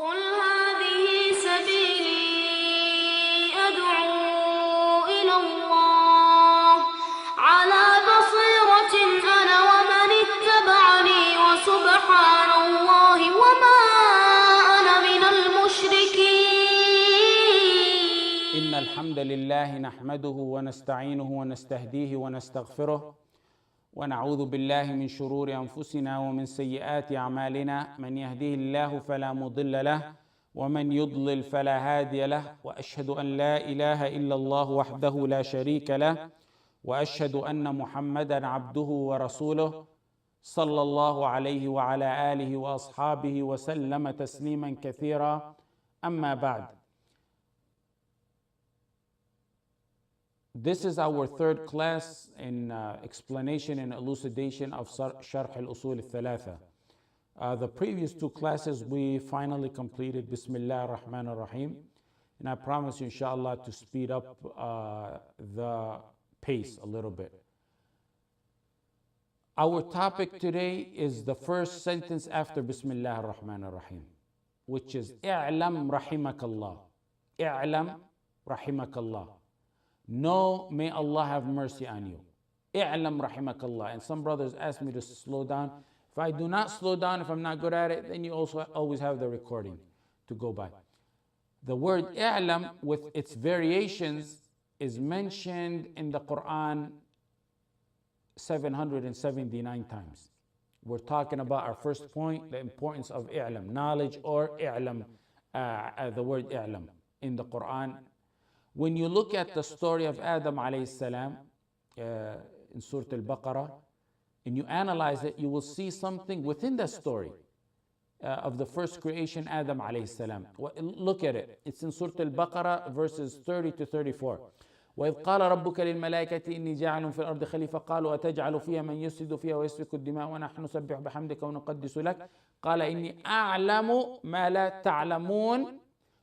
قل هذه سبيلي أدعو إلى الله على بصيرة أنا ومن اتبعني وسبحان الله وما أنا من المشركين. إن الحمد لله نحمده ونستعينه ونستهديه ونستغفره ونعوذ بالله من شرور أنفسنا ومن سيئات أعمالنا، من يهديه الله فلا مضل له ومن يضلل فلا هادي له، وأشهد أن لا إله إلا الله وحده لا شريك له، وأشهد أن محمدًا عبده ورسوله صلى الله عليه وعلى آله وأصحابه وسلم تسليمًا كثيرا. أما بعد. This is our third class in explanation and elucidation of Sharh al-Usul al-Thalatha. The previous two classes we finally completed Bismillah ar-Rahman ar-Rahim, and I promise you inshallah to speed up the pace a little bit. Our topic today is the first sentence after Bismillah ar-Rahman ar-Rahim, which is i'lam rahimakallah. I'lam rahimakallah. Know, may Allah have mercy on you. I'lam rahimakallah. And some brothers ask me to slow down. If I do not slow down, if I'm not good at it, then you also always have the recording to go by. The word i'lam with its variations is mentioned in the Quran 779 times. We're talking about our first point, the importance of i'lam, knowledge, or i'lam, the word i'lam in the Quran. When you look at the story of Adam alayhi salam in Surah Al-Baqarah, and you analyze it, you will see something within the story of the first creation, Adam alayhi salam. Look at it. It's in Surah Al-Baqarah, verses 30 to 34. وإذ قال ربك للملائكة إني جاعل في الأرض خليفة قالوا أتجعل فيها من يفسد فيها ويسفك الدماء ونحن نسبح بحمدك ونقدس لك قال إني أعلم ما لا تعلمون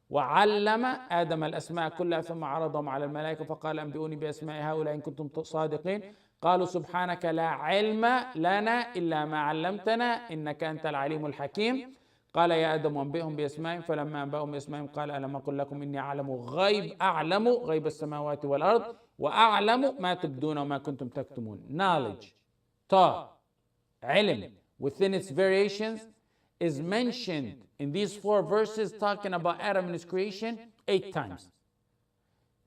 وعلم آدم الأسماء كلها ثم عرضهم على الملائكة فقال أنبئوني بأسماء هؤلاء إن كنتم صادقين قالوا سبحانك لا علم لنا إلا ما علمتنا إنك أنت العليم الحكيم قال يا آدم أنبئهم بأسمائهم فلما أنبأهم بأسمائهم قال ألم أقل لكم إني أعلم غيب السماوات والأرض وأعلم ما تبدون وما كنتم تكتمون. Knowledge, ta, ilm, within its variations, is mentioned in these four verses talking about Adam and his creation 8 times.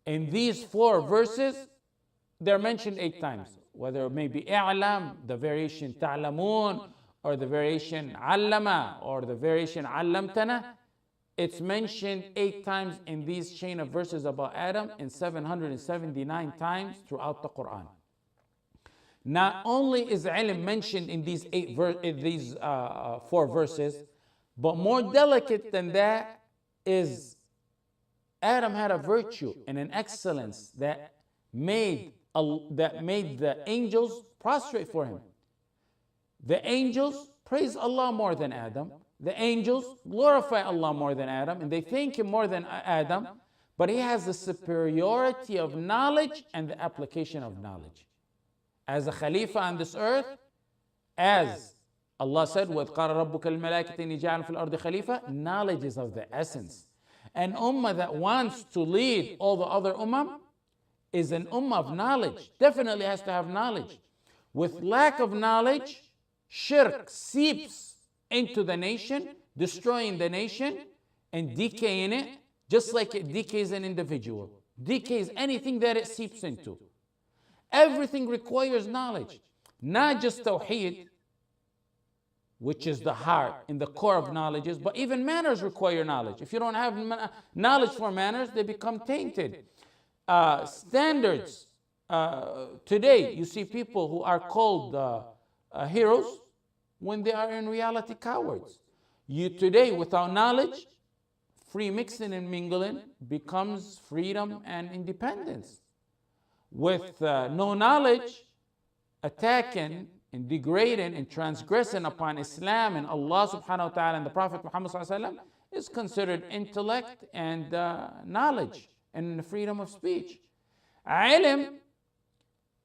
In these four verses, they're mentioned 8 times. Whether it may be i'lam, the variation ta'lamun, or the variation allama, or the variation allamtana, it's mentioned 8 times in these chain of verses about Adam and 779 times throughout the Quran. Not only is ilm mentioned in these 4 verses, but more delicate than that is Adam had a virtue and an excellence that made the angels prostrate for him. The angels praise Allah more than Adam. The angels glorify Allah more than Adam, and they thank him more than Adam, but he has the superiority of knowledge and the application of knowledge. As a Khalifa on this earth, as Allah said, وَإِذْ قَالَ رَبُّكَ لِلْمَلَائِكَةِ إِنِّي جَاعِلٌ فِي الْأَرْضِ خَلِيفَةً, knowledge is of the essence. An ummah that wants to lead all the other ummah is an ummah of knowledge. Definitely has to have knowledge. With lack of knowledge, shirk seeps into the nation, destroying the nation and decaying it, just like it decays an individual, decays anything that it seeps into. Everything requires knowledge, not just TAWHEED, which is the heart and the core of knowledges, but even manners require knowledge. If you don't have knowledge for manners, they become tainted. Standards. Today, you see people who are called heroes when they are in reality cowards. Today, without knowledge, free mixing and mingling becomes freedom and independence. With no knowledge, attacking and degrading and transgressing upon Islam and Allah subhanahu wa ta'ala and the Prophet Muhammad sallallahu alaihi wasallam is considered intellect and knowledge and freedom of speech. Ilm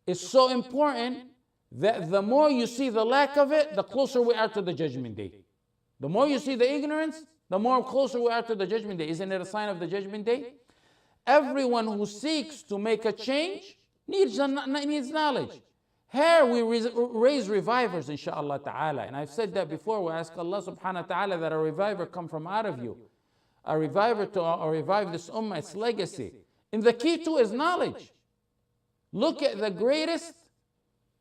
is so important that the more you see the lack of it, the closer we are to the judgment day. The more you see the ignorance, The more closer we are to the judgment day. Isn't it a sign of the judgment day? Everyone who seeks to make a change needs knowledge. Here we raise revivers, inshaAllah ta'ala. And I've said that before. We ask Allah subhanahu wa ta'ala that a reviver come from out of you. A reviver to revive this ummah, its legacy. And the key to is knowledge. Look at the greatest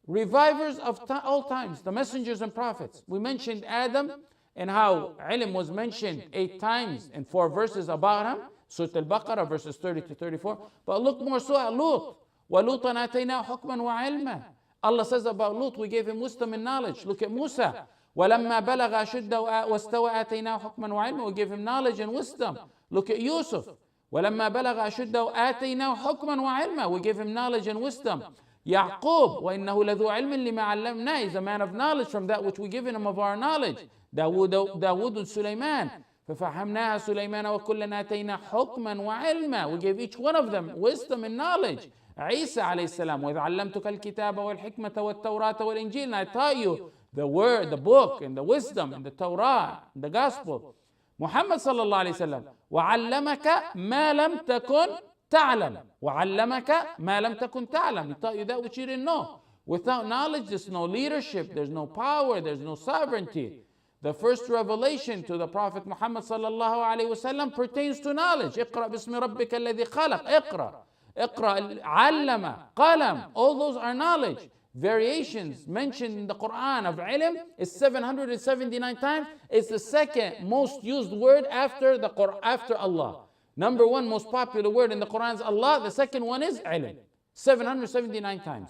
revivers of all times, the messengers and prophets. We mentioned Adam and how ilm was mentioned 8 times in 4 verses about him. Surah Al-Baqarah verses 30 to 34. But look more so at Lut. وَلُوطًا آتَيْنَاهُ حُكْمًا وَعِلْمًا. Allah says about Lut, we gave him wisdom and knowledge. Look at Musa. وَلَمَّا بَلَغَ أَشُدَّهُ وَاسْتَوَى آتَيْنَاهُ حُكْمًا وَعِلْمًا. We gave him knowledge and wisdom. Look at Yusuf. وَلَمَّا بَلَغَ أَشُدَّهُ آتَيْنَاهُ حُكْمًا وَعِلْمًا. We gave him knowledge and wisdom. Yaqub, وَإِنَّهُ لَذُو عِلْمٍ لِمَا عَلَّمْنَا. He's a man of knowledge from that which we given him of our knowledge. Dawood Sulaiman. فَفَحَمْنَاهَا سُلَيْمَانَ وَكُلًّا آتَيْنَا حُكْمًا وَعِلْمًا. We gave each one of them wisdom and knowledge. Isa alayhi salam, وَإِذْ عَلَّمْتُكَ الْكِتَابَ وَالْحِكْمَةَ وَالتَّوْرَاةَ وَالْإِنْجِيلَ. And I taught you the word, the book, and the wisdom, and the Torah, and the gospel. Muhammad sallallahu alayhi wa sallam, وَعَلَّمَكَ مَا لَمْ تَكُنْ تَعْلَمْ. وَعَلَّمَكَ مَا لَمْ تَكُنْ تَعْلَمْ. He taught you that which you didn't know. Without knowledge, there's no leadership, there's no power, there's no sovereignty. The first revelation to the Prophet Muhammad sallallahu alayhi wa sallam pertains to knowledge. اقرأ باسم ربك الذي خلق. اقرأ علم قلم. All those are knowledge. Variations mentioned in the Quran of ilm is 779 times. It's the second most used word after the Quran, after Allah. Number 1 most popular word in the Quran is Allah. The second one is ilm. 779 times.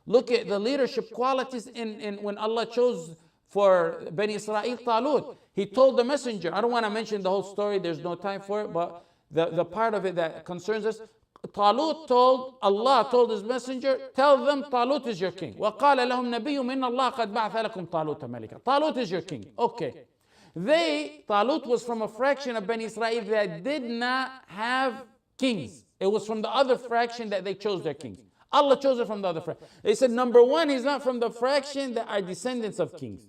Look at the leadership qualities in when Allah chose for Bani Israel Talut. He told the messenger, I don't want to mention the whole story, there's no time for it, but the part of it that concerns us, Talut Allah told his messenger, tell them Talut is your king. وَقَالَ لَهُمْ نَبِيٌّ مِّنَ اللَّهِ قَدْ بَعَثَ لَكُمْ طَالُوتَ مَلِكًا. Talut is your king. Okay. Talut was from a fraction of Bani Israel that did not have kings. It was from the other fraction that they chose their kings. Allah chose it from the other fraction. They said, number 1, he's not from the fraction that are descendants of kings.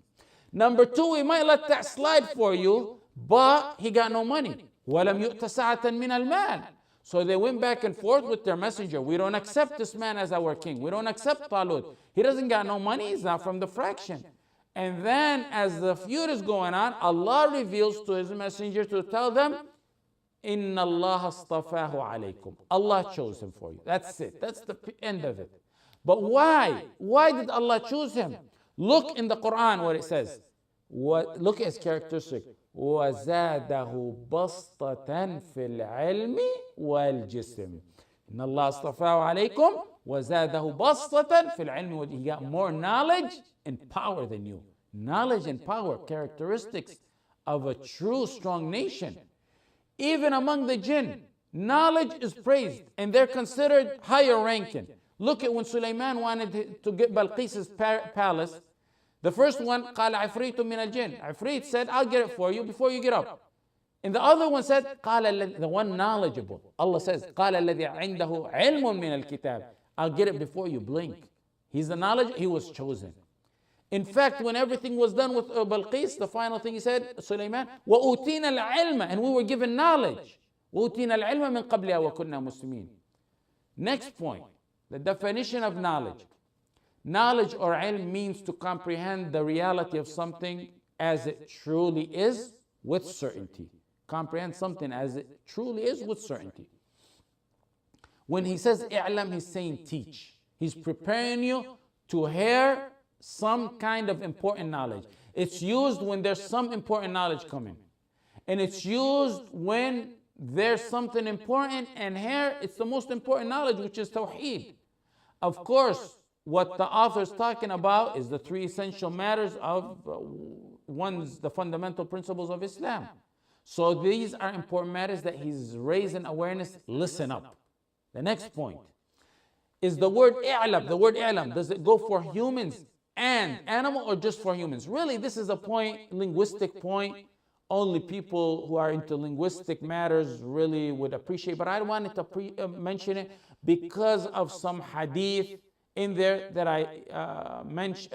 Number 2, we might let that slide for you, but he got no money. وَلَمْ يُؤْتَ سَعَةً مِّنَ الْمَالِ. So they went back and forth with their messenger. We don't accept this man as our king. We don't accept Talut. He doesn't got no money. He's not from the fraction. And then as the feud is going on, Allah reveals to his messenger to tell them, إِنَّ اللَّهَ اصْطَفَاهُ عَلَيْكُمْ. Allah chose him for you. That's it. That's the end of it. But why? Why did Allah choose him? Look in the Quran what it says. Look at his characteristic. وَزَادَهُ بَسْطَةً فِي الْعِلْمِ وَالْجِسْمِ. إِنَّ اللَّهَ اصْطَفَاهُ عَلَيْكُمْ وَزَادَهُ بَسْطَةً فِي الْعِلْمِ. He got more knowledge and power than you. Knowledge and power, characteristics of a true strong nation. Even among the jinn, knowledge is praised and they're considered higher ranking. Look at when Sulaiman wanted to get Balqis's palace. The first one, قال عفريت من الجن. Ifrit said, I'll get it for you before you get up. And the other one said, قال the one knowledgeable. Allah says, قال الذي عنده علم من الكتاب. I'll get it before you blink. He's the knowledge, he was chosen. In fact, when everything was done with Balqis, the final thing he said, Sulaiman, وَأُوتِينَ الْعِلْمَ. And we were given knowledge. وَأُوتِينَ الْعِلْمَ مِنْ قَبْلِهَا وَكُنَّا مُسْلِمِينَ. Next point, the definition of knowledge. Knowledge or ilm means to comprehend the reality of something as it truly is with certainty. Comprehend something as it truly is with certainty. When he says i'lam, he's saying teach. He's preparing you to hear some kind of important knowledge. It's used when there's some important knowledge coming. And it's used when there's something important, and here it's the most important knowledge, which is TAWHEED. Of course, what the author is talking about is the 3 essential matters of the fundamental principles of Islam. So these are important matters that he's raising awareness. Listen up. The next point is the word i'lam. The word i'lam, does it go for humans and animal or just for humans? Really, this is a point, linguistic point. Only people who are into linguistic matters really would appreciate. But I wanted to mention it because of some hadith in there that I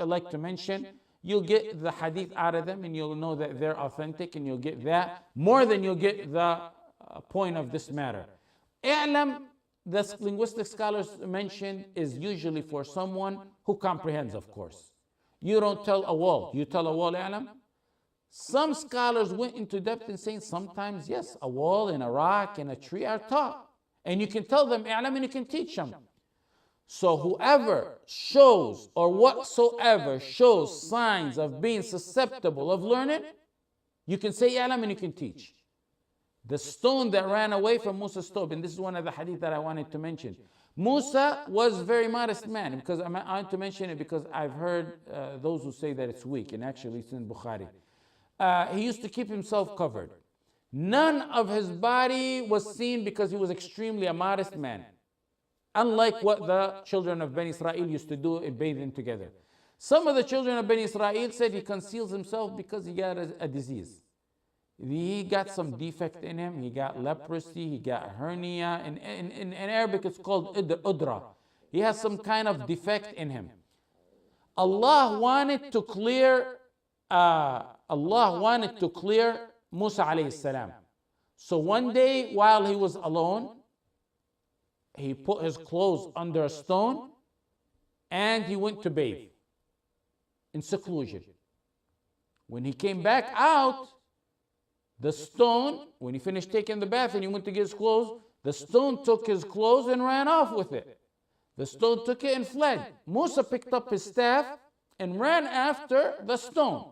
like to mention. you'll get the hadith out of them and you'll know that they're authentic, and you'll get that more than you'll get the point of this matter. I'lam, the linguistic scholars mentioned, is usually for someone who comprehends, of course. You don't tell a wall, you tell a wall I'lam. Some scholars went into depth in saying sometimes, yes, a wall and a rock and a tree are taught. And you can tell them I'lam and you can teach them. So whoever shows or whatsoever shows signs of being susceptible of learning, you can say I'lam and you can teach. The stone that ran away from Musa's stone, and this is one of the hadith that I wanted to mention. Musa was a very modest man, because I want to mention it because I've heard those who say that it's weak, and actually it's in Bukhari. He used to keep himself covered. None of his body was seen because he was extremely a modest man. Unlike what the children of Bani Israel used to do in bathing together. Some of the children of Bani Israel said he conceals himself because he got a disease. He got some defect in him. He got leprosy, he got hernia. In Arabic it's called udra. He has some kind of defect in him. Allah wanted to clear Musa alayhi salam. So one day while he was alone, he put his clothes under a stone and he went to bathe in seclusion. When he came back out, the stone, when he finished taking the bath and he went to get his clothes, the stone took his clothes and ran off with it. The stone took it and fled. Musa picked up his staff and ran after the stone.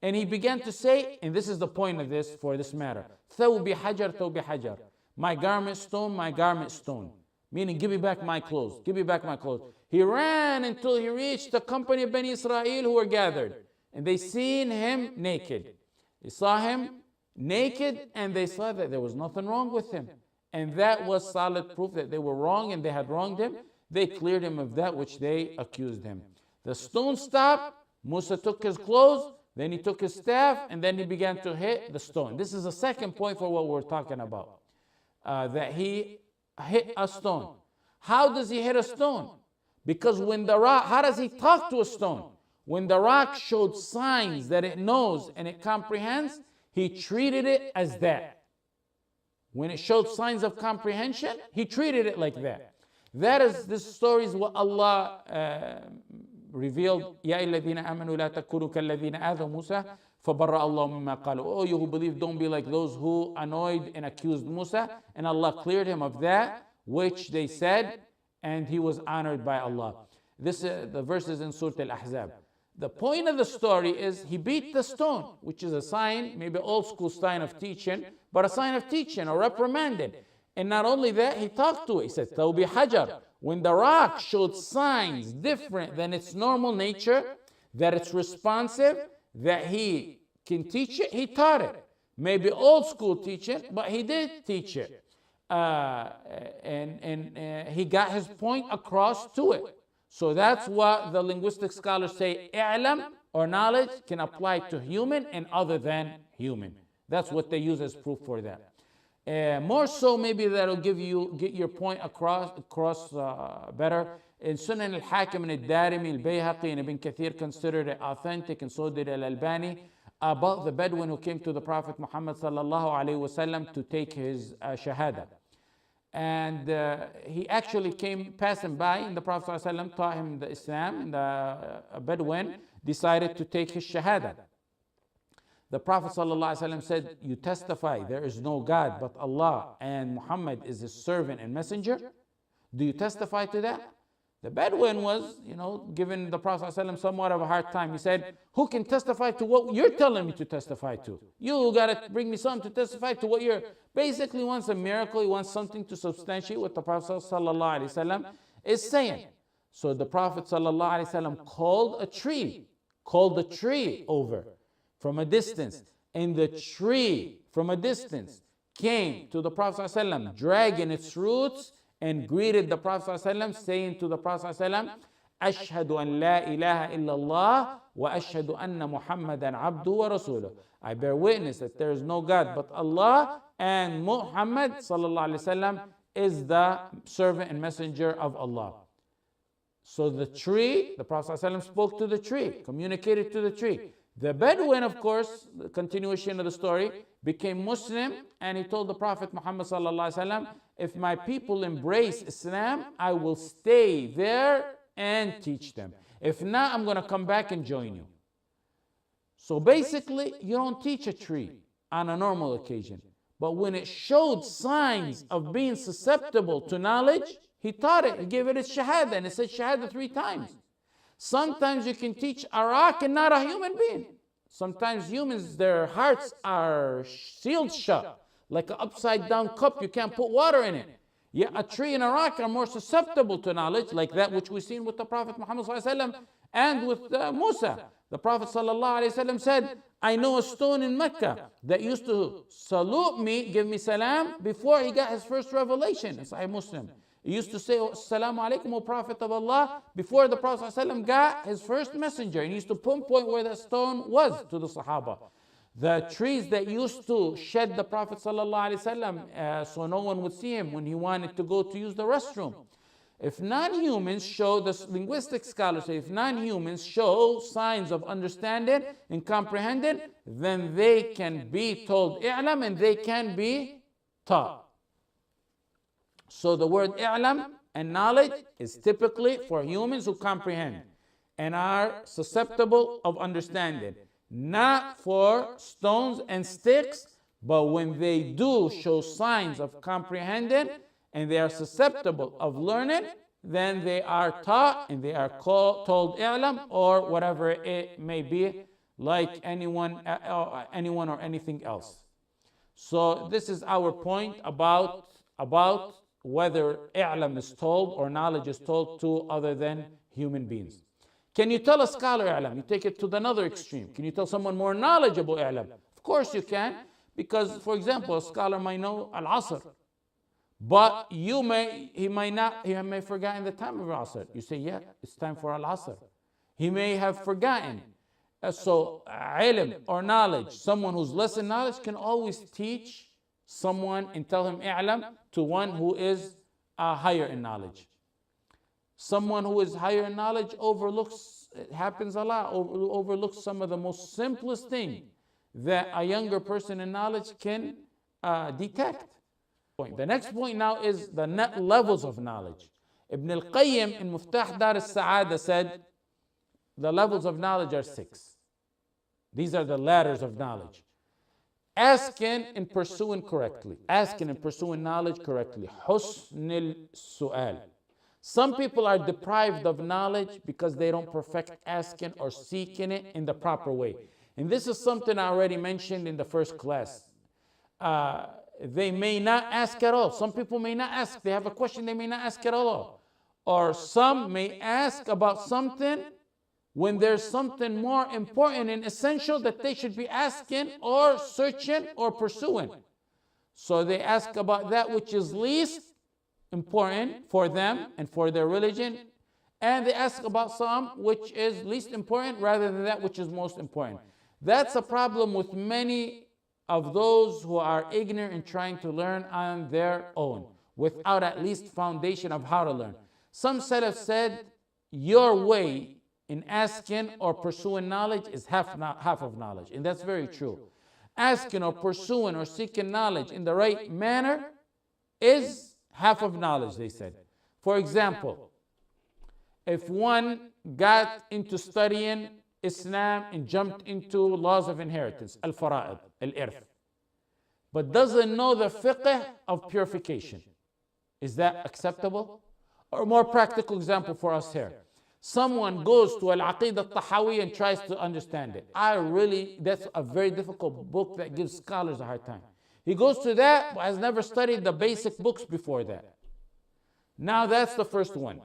And he began to say, and this is the point of this for this matter, Thawbi hajar, thawbi hajar. My garment stone, my garment stone. Meaning, give me back my clothes, give me back my clothes. He ran until he reached the company of Bani Israel who were gathered. And they seen him naked. They saw him naked and they saw that there was nothing wrong with him. And that was solid proof that they were wrong and they had wronged him. They cleared him of that which they accused him. The stone stopped. Musa took his clothes. Then he took his staff and then he began to hit the stone. This is the second point for what we're talking about. That he hit a stone. How does he hit a stone? Because when the rock, how does he talk to a stone? When the rock showed signs that it knows and it comprehends, he treated it as that. When it showed signs of comprehension, he treated it like that. This story is what Allah revealed. Ya alladhina amanu la takunu kalladhina adhaw Musa fabarra Allah mimma qalu. Oh, you who believe, don't be like those who annoyed and accused Musa, and Allah cleared him of that which they said, and he was honored by Allah. The verse is in Surah Al-Ahzab. The point of the story is he beat the stone, which is a sign, maybe old school sign of teaching, but a sign of teaching or reprimanded. And not only that, he talked to it. He said, Tawbi hajar. When the rock showed signs different than its normal nature, that it's responsive, that he can teach it, he taught it. Maybe old school teaching, but he did teach it. He got his point across to it. So that's what the linguistic scholars say, i'lam, or knowledge, can apply to human and other than human. That's what they use as proof for that. More so, maybe that'll get your point across better. In Sunan al-Hakim and al-Darimi, al-Bayhaqi and Ibn Kathir considered it authentic, and so did al-Albani, about the Bedouin who came to the Prophet Muhammad sallallahu alaihi wasallam to take his shahada. And he actually came passing by, and the Prophet ﷺ taught him the Islam, and the Bedouin decided to take his shahada. The Prophet ﷺ said, you testify there is no God but Allah and Muhammad is his servant and messenger? Do you testify to that? The Bedouin was, giving the Prophet ﷺ somewhat of a hard time. He said, who can testify to what you're telling me to testify to? You got to bring me something to testify to what you're... Basically wants a miracle. He wants something to substantiate what the Prophet ﷺ is saying. So the Prophet ﷺ called the tree over from a distance. And the tree from a distance came to the Prophet ﷺ, dragging its roots, and greeted the Prophet ﷺ, saying to the Prophet ﷺ, Ashhadu an la ilaha illallah wa ashhadu anna Muhammadan abduhu wa rasuluh. I bear witness that there is no God but Allah, and Muhammad sallallahu alaihi wasallam is the servant and messenger of Allah. So the tree, the Prophet ﷺ spoke to the tree, communicated to the tree. The Bedouin, of course, the continuation of the story, became Muslim, and he told the Prophet Muhammad ﷺ, if my people embrace Islam, I will stay there and teach them. If not, I'm going to come back and join you. So basically, you don't teach a tree on a normal occasion. But when it showed signs of being susceptible to knowledge, he taught it. He gave it its shahada, and it said shahada 3 times. Sometimes you can teach a rock and not a human being. Sometimes humans, their hearts are sealed shut. Like an upside down cup, you can't put water in it. Yet a tree and a rock are more susceptible to knowledge, like that which we've seen with the Prophet Muhammad ﷺ and with Musa. The Prophet ﷺ said, I know a stone in Mecca that used to salute me, give me salam, before he got his first revelation. It's Sahih Muslim. He used to say, Assalamu alaikum, O Prophet of Allah, before the Prophet ﷺ got his first messenger. And he used to pinpoint where that stone was to the Sahaba. The trees that used to shed the Prophet ﷺ so no one would see him when he wanted to go to use the restroom. If non-humans show, the linguistic scholars say, if non-humans show signs of understanding and comprehending, then they can be told i'lam and they can be taught. So the word i'lam and knowledge is typically for humans who comprehend and are susceptible of understanding, not for stones and sticks, but when they do show signs of comprehending and they are susceptible of learning, then they are taught and they are told i'lam or whatever it may be, like anyone or anything else. So this is our point about whether i'lam is told or knowledge is told to other than human beings. Can you tell a scholar i'lam? You take it to another extreme. Can you tell someone more knowledgeable i'lam? Of course you can, because for example, a scholar might know al-asr, but he may have forgotten the time of al-asr. You say, yeah, it's time for al-asr. He may have forgotten. So ilm or knowledge, someone who's less in knowledge can always teach someone and tell him i'lam to one who is higher in knowledge. Someone who is higher in knowledge overlooks, it happens a lot, overlooks some of the most simplest thing that a younger person in knowledge can detect. The next point now is the net levels of knowledge. Ibn al-Qayyim in Muftah Dar al-Sa'ada said the levels of knowledge are 6. These are the ladders of knowledge. Asking and pursuing correctly. Asking and pursuing knowledge correctly. Husn al-su'al. Some people are deprived of knowledge because they don't perfect asking or seeking it in the proper way. And this is something I already mentioned in the first class. They may not ask at all. Some people may not ask. They have a question, they may not ask at all. Or some may ask about something when there's something more important and essential that they should be asking or searching or pursuing. So they ask about that which is least important for them and for their religion, and they ask about some which is least important rather than that which is most important. That's a problem with many of those who are ignorant and trying to learn on their own without at least foundation of how to learn. Some Salaf said your way in asking or pursuing knowledge is half of knowledge, and that's very true. Asking or pursuing or seeking knowledge in the right manner is half of knowledge, they said. For example, if one got into studying Islam and jumped into laws of inheritance, al-fara'id, al-irth, but doesn't know the fiqh of purification, is that acceptable? Or a more practical example for us here. Someone goes to Al-Aqidah al-Tahawiyya and tries to understand it. That's a very difficult book that gives scholars a hard time. He goes to that, but has never studied the basic books before that. Now that's the first one.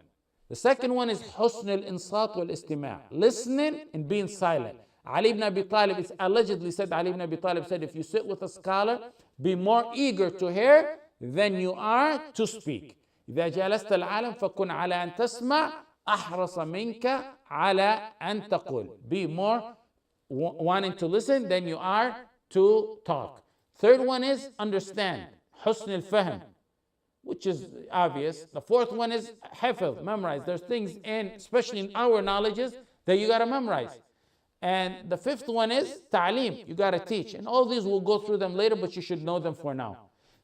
The second one is husn al-insat wal-istima', listening and being silent. Ali ibn Abi Talib, it's allegedly said, Ali ibn Abi Talib said, if you sit with a scholar, be more eager to hear than you are to speak. إذا جلست العالم فكن على أن تسمع أحرص منك على أن تقول. Be more wanting to listen than you are to talk. Third one is understand. حسن الفهم. which is obvious. The fourth one is hifz, memorize. There's things in, especially in our knowledges, that you got to memorize. And the fifth one is ta'aleem, you got to teach. And all these we'll go through them later, but you should know them for now.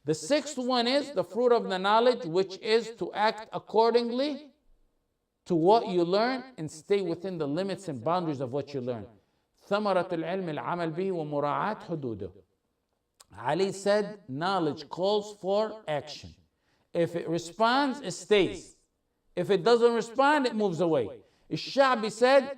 The sixth one is the fruit of the knowledge, which is to act accordingly to what you learn and stay within the limits and boundaries of what you learn. ثمرة العلم العمل به ومراعاة حدوده. Ali said, knowledge calls for action. If it responds, it stays. If it doesn't respond, it moves away. Ash-Sha'bi said,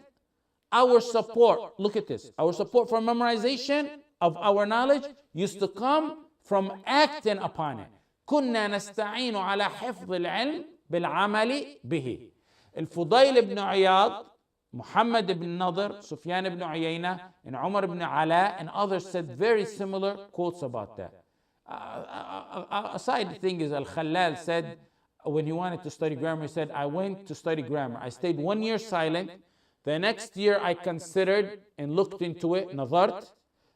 our support, look at this, our support for memorization of our knowledge used to come from acting upon it. كنا نستعين على حفظ العلم بالعمل به. الفضيل ibn Iyad, Muhammad ibn Nadr, Sufyan ibn Uyayna, and Umar ibn Ala, and others said very similar quotes about that. A side thing is Al-Khallal said, when he wanted to study grammar, he said, I went to study grammar. I stayed 1 year silent. The next year I considered and looked into it, nazart.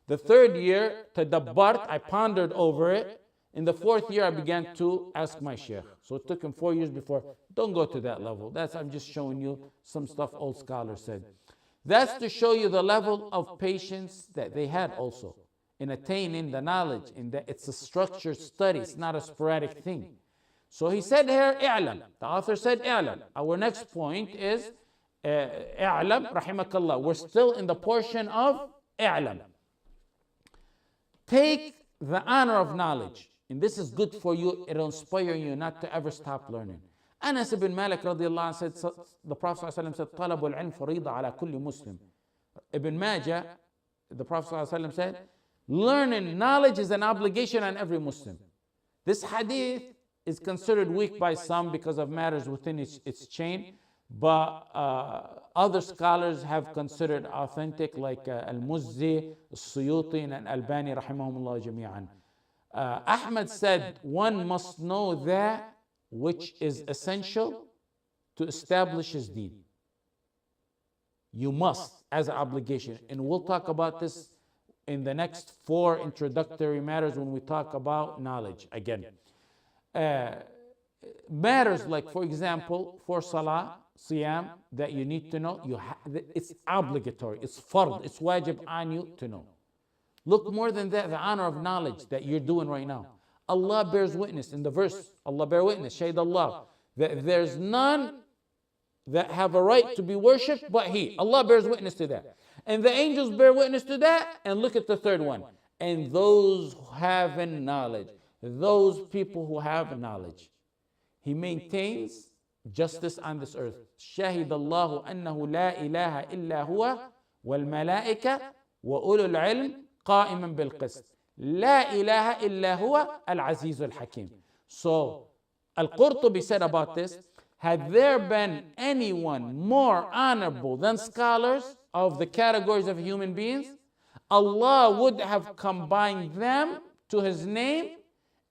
The third year, tadabbart, I pondered over it. In the fourth year, I began to ask my Shaykh. So it took him 4 years before. Don't go to that level. I'm just showing you some stuff old scholars said. That's to show you the level of patience that they had also in attaining the knowledge. In that it's a structured study. It's not a sporadic thing. So he said here, i'lam. The author said, i'lam. Our next point is, i'lam, rahimakallah. We're still in the portion of i'lam. Take the honor of knowledge. And this is good for you. It'll inspire you not to ever stop learning. Anas ibn Malik radiallahu anh said, the Prophet ﷺ said, طلب العلم فريضة على كل مسلم. Ibn Majah, the Prophet ﷺ said, learning knowledge is an obligation on every Muslim. This hadith is considered weak by some because of matters within its chain, but other scholars have considered authentic, like Al-Muzzi, Al-Suyuti, and Al-Albani rahimahumullah jami'an. Ahmad said, one must know that which is essential to establish his deen. You must, as an obligation. And we'll talk about this in the next 4 introductory matters when we talk about knowledge again. Matters like, for example, for salah, siyam, that you need to know, it's obligatory, it's fard, it's wajib on you to know. Look, more than that, the honor of knowledge that you're doing right now. Allah bears witness in the verse, Allah bear witness, Shaykh Allah, that there's none that have a right to be worshipped but He. Allah bears witness to that. And the angels bear witness to that. And look at the third one. And those who have knowledge, those people who have knowledge. He maintains justice on this earth. شهد الله أنه لا إله إلا هو والملائكة وأولو العلم قائما بالقسط. لا إله إلا هو العزيز الحكيم. So Al-Qurtubi said about this, had there been anyone more honorable than scholars of the categories of human beings, Allah would have combined them to His name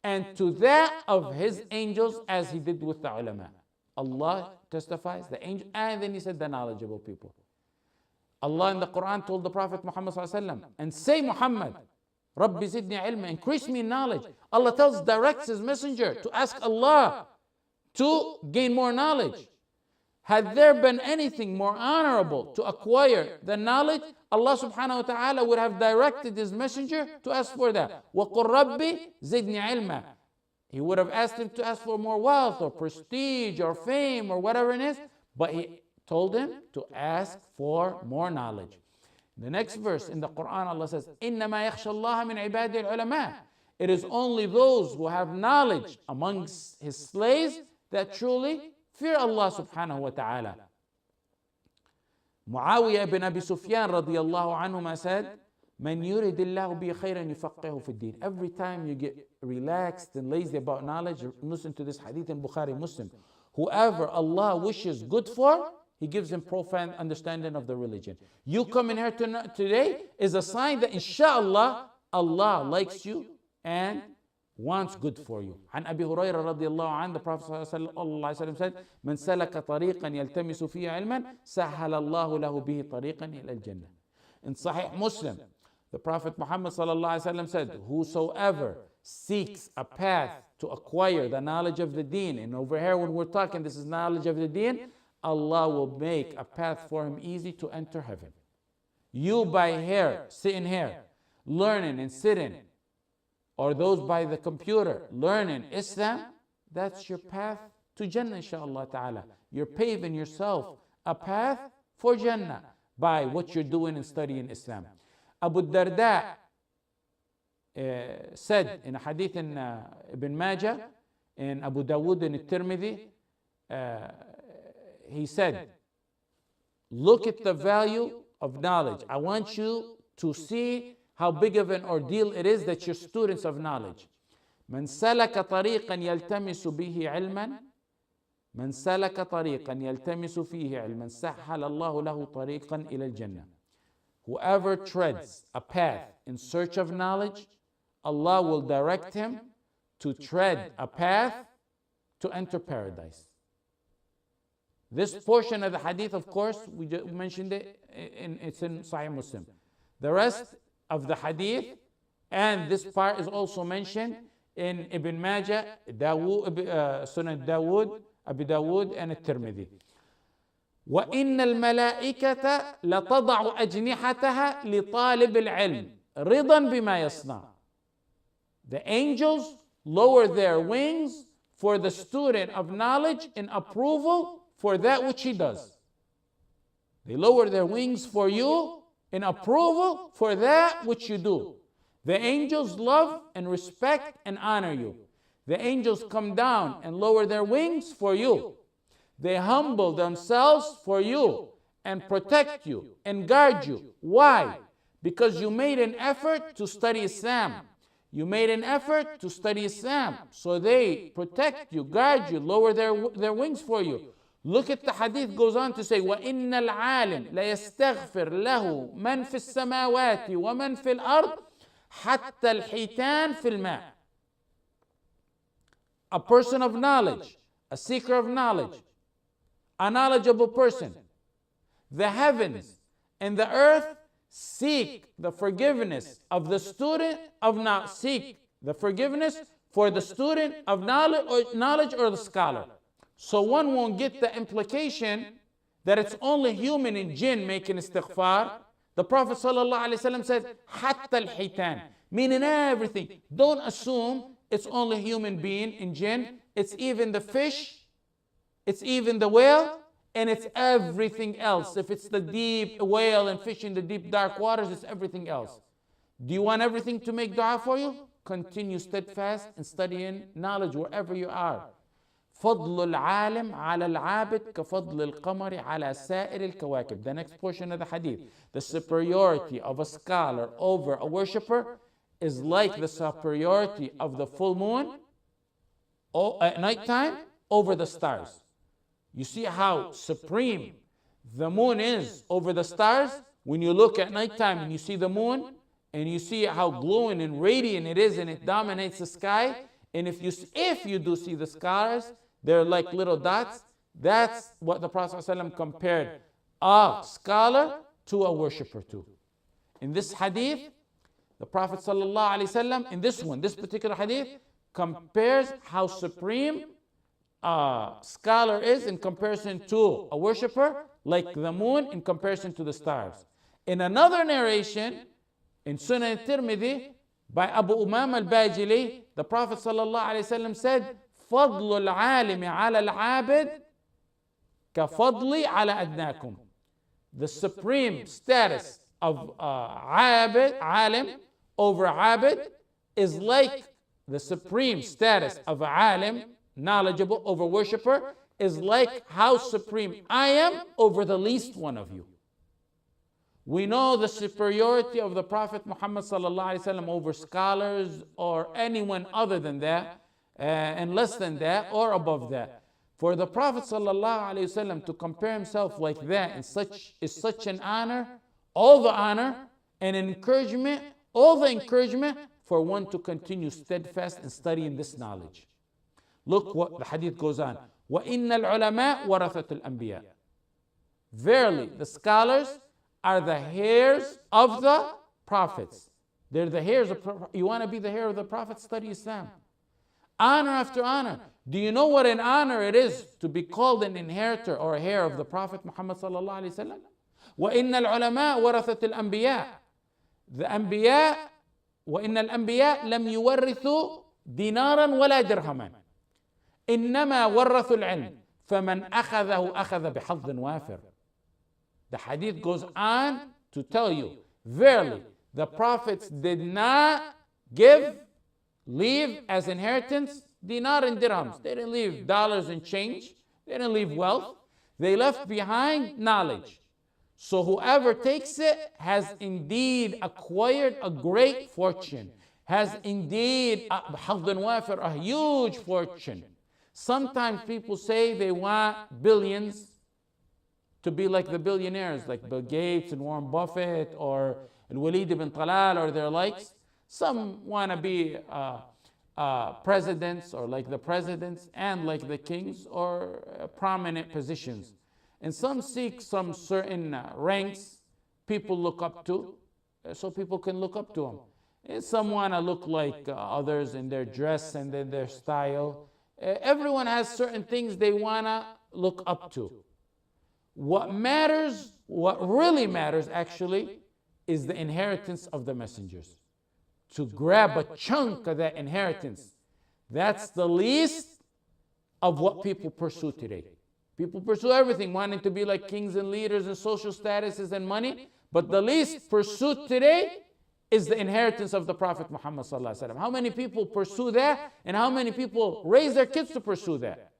and to that of His angels as He did with the ulama. Allah testifies, the angel, and then He said the knowledgeable people. Allah in the Quran told the Prophet Muhammad ﷺ, and say, Muhammad, Rabbi zidni ilma, increase me in knowledge. Allah directs His messenger to ask Allah to gain more knowledge. Had there been anything more honorable to acquire than knowledge, Allah subhanahu wa ta'ala would have directed His messenger to ask for that. وَقُلْ رَبِّ زِدْنِي عِلْمًا. He would have asked him to ask for more wealth or prestige or fame or whatever it is, but He told him to ask for more knowledge. The next verse in the Quran, Allah says, إِنَّمَا يَخْشَى اللَّهَ مِنْ عِبَادِ الْعُلَمَاءِ. It is only those who have knowledge amongst His slaves that truly fear Allah subhanahu wa ta'ala. Muawiyah ibn Abi Sufyan radiyallahu anhuma said, مَنْ يُرِدِ اللَّهُ بِهِ خَيْرًا يُفَقِّهُ فِي الدِّينِ. Every time you get relaxed and lazy about knowledge, listen to this hadith in Bukhari Muslim. Whoever Allah wishes good for, He gives him profound understanding of the religion. You coming here today is a sign that inshallah Allah likes you and wants good for you. عن أبي هريرة رضي الله عنه, the Prophet صلى الله عليه وسلم said, من سلك طريقا يلتمس فيه علما سهل الله له به طريقا إلى الجنة. In Sahih Muslim, the Prophet Muhammad صلى الله عليه وسلم said, whosoever seeks a path to acquire the knowledge of the deen, and over here when we're talking, this is knowledge of the deen, Allah will make a path for him easy to enter heaven. You by here, sitting here, learning and sitting, or those by the computer, learning Islam, that's your path to Jannah, inshaAllah ta'ala. You're paving yourself a path for Jannah by what you're doing and studying Islam. Abu Darda said in a hadith in Ibn Majah, in Abu Dawood and Tirmidhi, he said, look at the value of knowledge. I want you to see how big of an ordeal it is that you're students of knowledge. من سلك طريقا يلتمس به علما من سلك طريقا يلتمس فيه علما سهل الله له طريقا إلى الجنة. Whoever treads a path in search of knowledge, Allah will direct him to tread a path to enter paradise. This portion of the hadith, of course, we mentioned it, it's in Sahih Muslim. The rest of the hadith and this part is also mentioned in Ibn Majah, Sunan Dawood, Abu Dawood, and Tirmidhi. وَإِنَّ الْمَلَائِكَةَ لَتَضَعُ أَجْنِحَتَهَا لِطَالِبِ الْعِلْمِ رِضًا بِمَا يَصْنَعُ. The angels lower their wings for the student of knowledge in approval for that which he does. They lower their wings for you in approval for that which you do. The angels love and respect and honor you. The angels come down and lower their wings for you. They humble themselves for you and protect you and guard you. Why? Because you made an effort to study Islam. You made an effort to study Islam. So they protect you, guard you, lower their wings for you. Look at the hadith, goes on to say, وَإِنَّ الْعَالِمْ لَيَسْتَغْفِرْ لَهُ مَنْ فِي السَّمَاوَاتِ وَمَنْ فِي الْأَرْضِ حَتَّى الْحِيتَانِ فِي الْمَاءِ. A person of knowledge, a seeker of knowledge, a knowledgeable person, the heavens and the earth seek the forgiveness of the student of knowledge, seek the forgiveness for the student of knowledge or the scholar. So one won't get the implication that it's only human and jinn making istighfar. The Prophet ﷺ said, حَتَّى الْحِيتَانِ, meaning everything. Don't assume it's only human being and jinn. It's even the fish, it's even the whale, and it's everything else. If it's the deep whale and fish in the deep dark waters, it's everything else. Do you want everything to make dua for you? Continue steadfast in studying knowledge wherever you are. فضل العالم على العابد كفضل القمر على سائر الكواكب. The next portion of the hadith. The superiority of a scholar over a worshipper is like the superiority of the full moon at nighttime over the stars. You see how supreme the moon is over the stars? When you look at nighttime and you see the moon, and you see how glowing and radiant it is, and it dominates the sky. And if you do see the stars, they're like little dots. That's what the Prophet ﷺ compared a scholar to a worshipper to. In this hadith, the Prophet ﷺ, in this particular hadith, compares how supreme a scholar is in comparison to a worshipper, like the moon in comparison to the stars. In another narration, in Sunan Tirmidhi, by Abu Umam al-Bajili, the Prophet ﷺ said, فَضْلُ الْعَالِمِ عَلَى الْعَابِدِ كَفَضْلِ عَلَى أَدْنَاكُمْ. The supreme status of alim over abid is like the supreme status of alim, knowledgeable, over worshipper, is like how supreme I am over the least one of you. We know the superiority of the Prophet Muhammad ﷺ over scholars or anyone other than that, and less than that or above that. For the Prophet ﷺ to compare himself like that is such an honor, all the honor, and an encouragement, all the encouragement for one to continue steadfast in studying this knowledge. Look what the hadith goes on. وَإِنَّ الْعُلَمَاء وَرَثَةُ الْأَنْبِيَاءِ. Verily, the scholars are the heirs of the prophets. They're the heirs of. You want to be the heir of the Prophet? Study Islam. Honor after honor. Do you know what an honor it is to be called an inheritor or a heir of the Prophet Muhammad sallallahu alaihi wasallam? وَإِنَّ الْعُلَمَاء وَرَثَةُ الْأَنْبِيَاءِ. The Anbiya, وَإِنَّ الْأَنْبِيَاء لَمْ يُوَرِّثُوا دِينارًا وَلَا دِرْهَمًا إِنَّمَا وَرَّثُوا الْعِلْمِ فَمَنْ أَخَذَهُ أَخَذَ بِحَظٍ وَافِرٍ. The hadith goes on to tell you, verily, the prophets did not leave as inheritance dinar and dirhams. They didn't leave dollars and change. They didn't leave wealth. They left behind knowledge. So whoever takes it has indeed acquired a great fortune, has indeed a huge fortune. Sometimes people say they want billions to be like the billionaires, like Bill Gates and Warren Buffett or Al-Walid ibn Talal or their likes. Some want to be presidents or like the presidents and like the kings or prominent positions. And some seek some certain ranks people look up to, so people can look up to them. And some want to look like others in their dress and in their style. Everyone has certain things they want to look up to. What matters, what really matters actually, is the inheritance of the messengers. To grab a chunk of that inheritance. That's the least of what people pursue today. People pursue everything, wanting to be like kings and leaders and social statuses and money. But the least pursuit today is the inheritance of the Prophet Muhammad sallallahu alaihi wasallam. How many people pursue that, and how many people raise their kids to pursue that?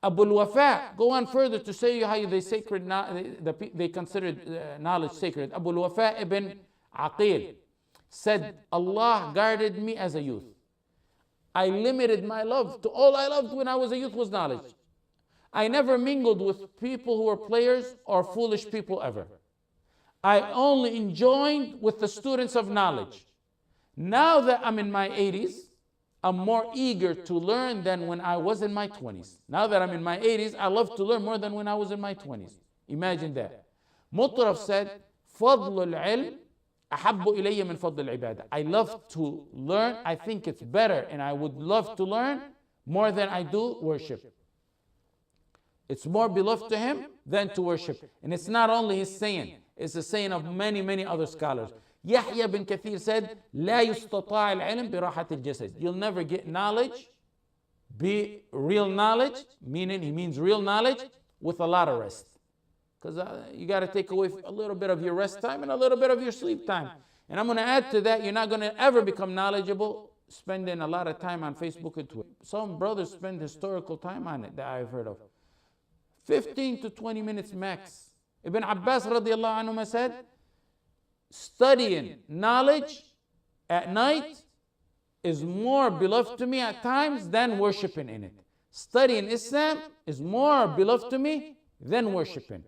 Abu al-Wafa, go on further to say how they considered knowledge sacred. Abu al-Wafa ibn Aqil said, Allah guarded me as a youth. I limited my love to all I loved when I was a youth was knowledge. I never mingled with people who were players or foolish people ever. I only enjoyed with the students of knowledge. Now that I'm in my 80s, I'm more eager to learn than when I was in my 20s. Now that I'm in my 80s, I love to learn more than when I was in my 20s. Imagine that. Mutaraf said, فضل العلم أحب إلي من فضل العبادة. I love to learn. I think it's better, and I would love to learn more than I do worship. It's more beloved to him than to worship. And it's not only his saying, it's the saying of many, many other scholars. Yahya bin Kathir said, لا يستطاع العلم براحة الجسد. You'll never get knowledge, be real knowledge, meaning he means real knowledge, with a lot of rest. Because you got to take away a little bit of your rest time and a little bit of your sleep time. And I'm going to add to that, you're not going to ever become knowledgeable spending a lot of time on Facebook and Twitter. Some brothers spend historical time on it that I've heard of. 15 to 20 minutes max. Ibn Abbas radiallahu anhu said, studying knowledge at night is more beloved to me at times than worshiping in it. Studying Islam is more beloved to me than worshiping.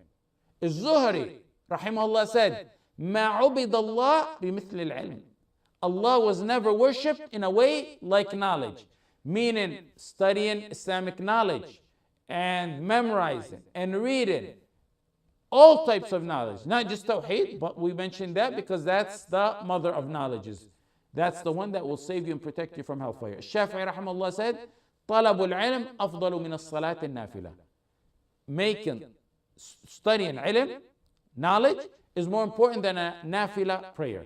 Az-Zuhri rahimahullah said, ما عبد الله بمثل العلم. Allah was never worshipped in a way like knowledge, meaning studying Islamic knowledge and memorizing and reading all types of knowledge, not just TAWHEED, but we mentioned that because that's the mother of knowledges. That's the one that will save you and protect you from hellfire. Shafi'i rahimahullah said, طلب العلم أفضل من الصلاة النافلة. Studying ilm, knowledge, is more important than a nafila prayer.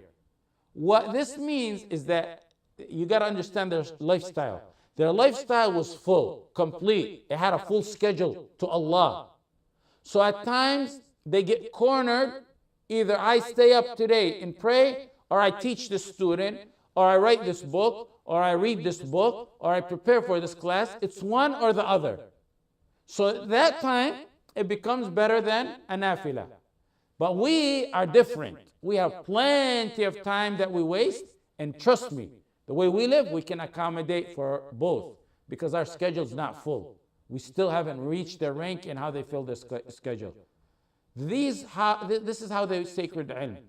What this means is that you got to understand their lifestyle. Their lifestyle was full, complete. It had a full schedule to Allah. So at times they get cornered. Either I stay up today and pray, or I teach the student, or I write this book, or I read this book, or I prepare for this class. It's one or the other. So at that time, it becomes better than a nafila. But we are different. We have plenty of time that we waste, and trust me, the way we live, we can accommodate for both because our schedule's not full. We still haven't reached their rank in how they fill their schedule. This is how they sacred ilm.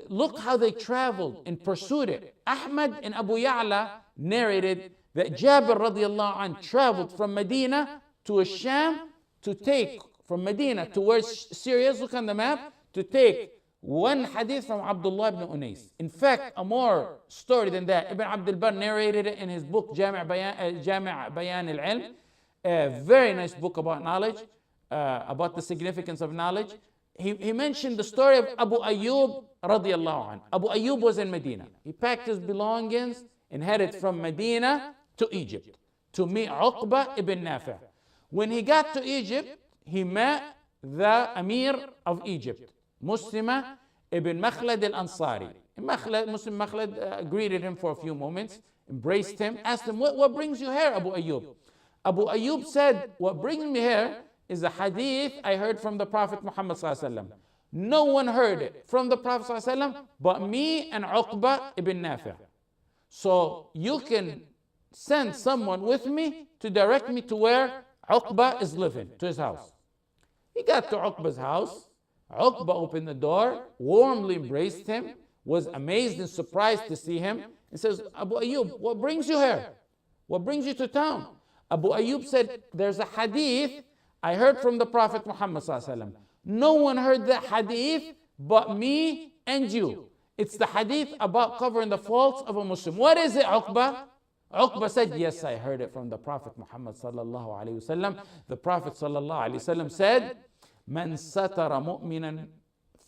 Look how they traveled and pursued it. Ahmad and Abu Ya'la narrated that Jabir radiallahu anh traveled from Medina to Sham to take from Medina to where Syria is, look on the map, to take one hadith from Abdullah ibn Unais. In fact, a more story than that, Ibn Abdul Bar narrated it in his book, Jami' Bayan al-Ilm, a very nice book about knowledge, about the significance of knowledge. He mentioned the story of Abu Ayyub radiallahu anh. Abu Ayyub was in Medina. He packed his belongings and headed from Medina to Egypt to meet Uqba ibn Nafi'. When he got to Egypt, he met the Amir of Egypt, Muslima ibn Makhlad al-Ansari. Muslim Makhlad greeted him for a few moments, embraced him, asked him, what brings you here, Abu Ayyub? Abu Ayyub said, what brings me here is a hadith I heard from the Prophet Muhammad sallallahu alaihi wasallam. No one heard it from the Prophet sallallahu alaihi wasallam but me and Uqba ibn Nafi'. So you can send someone with me to direct me to where Uqba is living, to his house. He got to Uqba's house. Uqba opened the door, warmly embraced him, was amazed and surprised to see him, and says, Abu Ayyub, what brings you here? What brings you to town? Abu Ayyub said, there's a hadith I heard from the Prophet Muhammad sallallahu alaihi wasallam. No one heard that hadith but me and you. It's the hadith about covering the faults of a Muslim. What is it, Uqba? Uqba said, yes, I heard it from the Prophet Muhammad sallallahu alaihi wasallam. The Prophet sallallahu alaihi wasallam said, Man satara mu'minan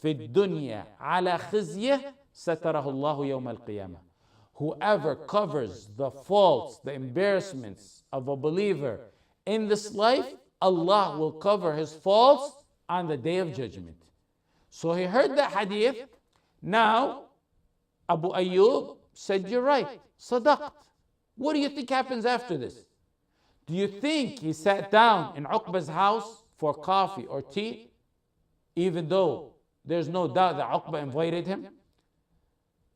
fi dunya ala khizyah satarahu Allahu yawm al-qiyamah. Whoever covers the faults, the embarrassments of a believer in this life, Allah will cover his faults on the day of judgment. So he heard that hadith. Now, Abu Ayyub said, you're right, sadaqt. What do you think happens after this? Do you think he sat down in Uqba's house for coffee or tea, even though there's no doubt that Uqba invited him?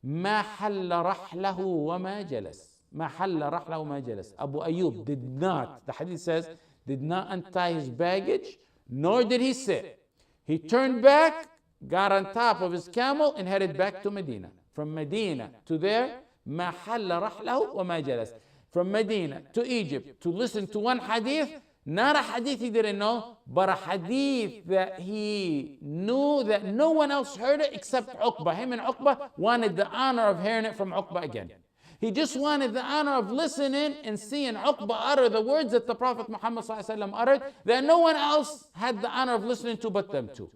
ما حل رحله وما جلس. ما حل رحله وما جلس. Abu Ayyub did not, the hadith says, did not untie his baggage, nor did he sit. He turned back, got on top of his camel, and headed back to Medina. From Medina to there, ما حل رحله وما جلس. From Medina to Egypt to listen to one hadith, not a hadith he didn't know, but a hadith that he knew that no one else heard it except Uqba. Him and Uqba wanted the honor of hearing it from Uqba again. He just wanted the honor of listening and seeing Uqba utter the words that the Prophet Muhammad ﷺ uttered that no one else had the honor of listening to but them two.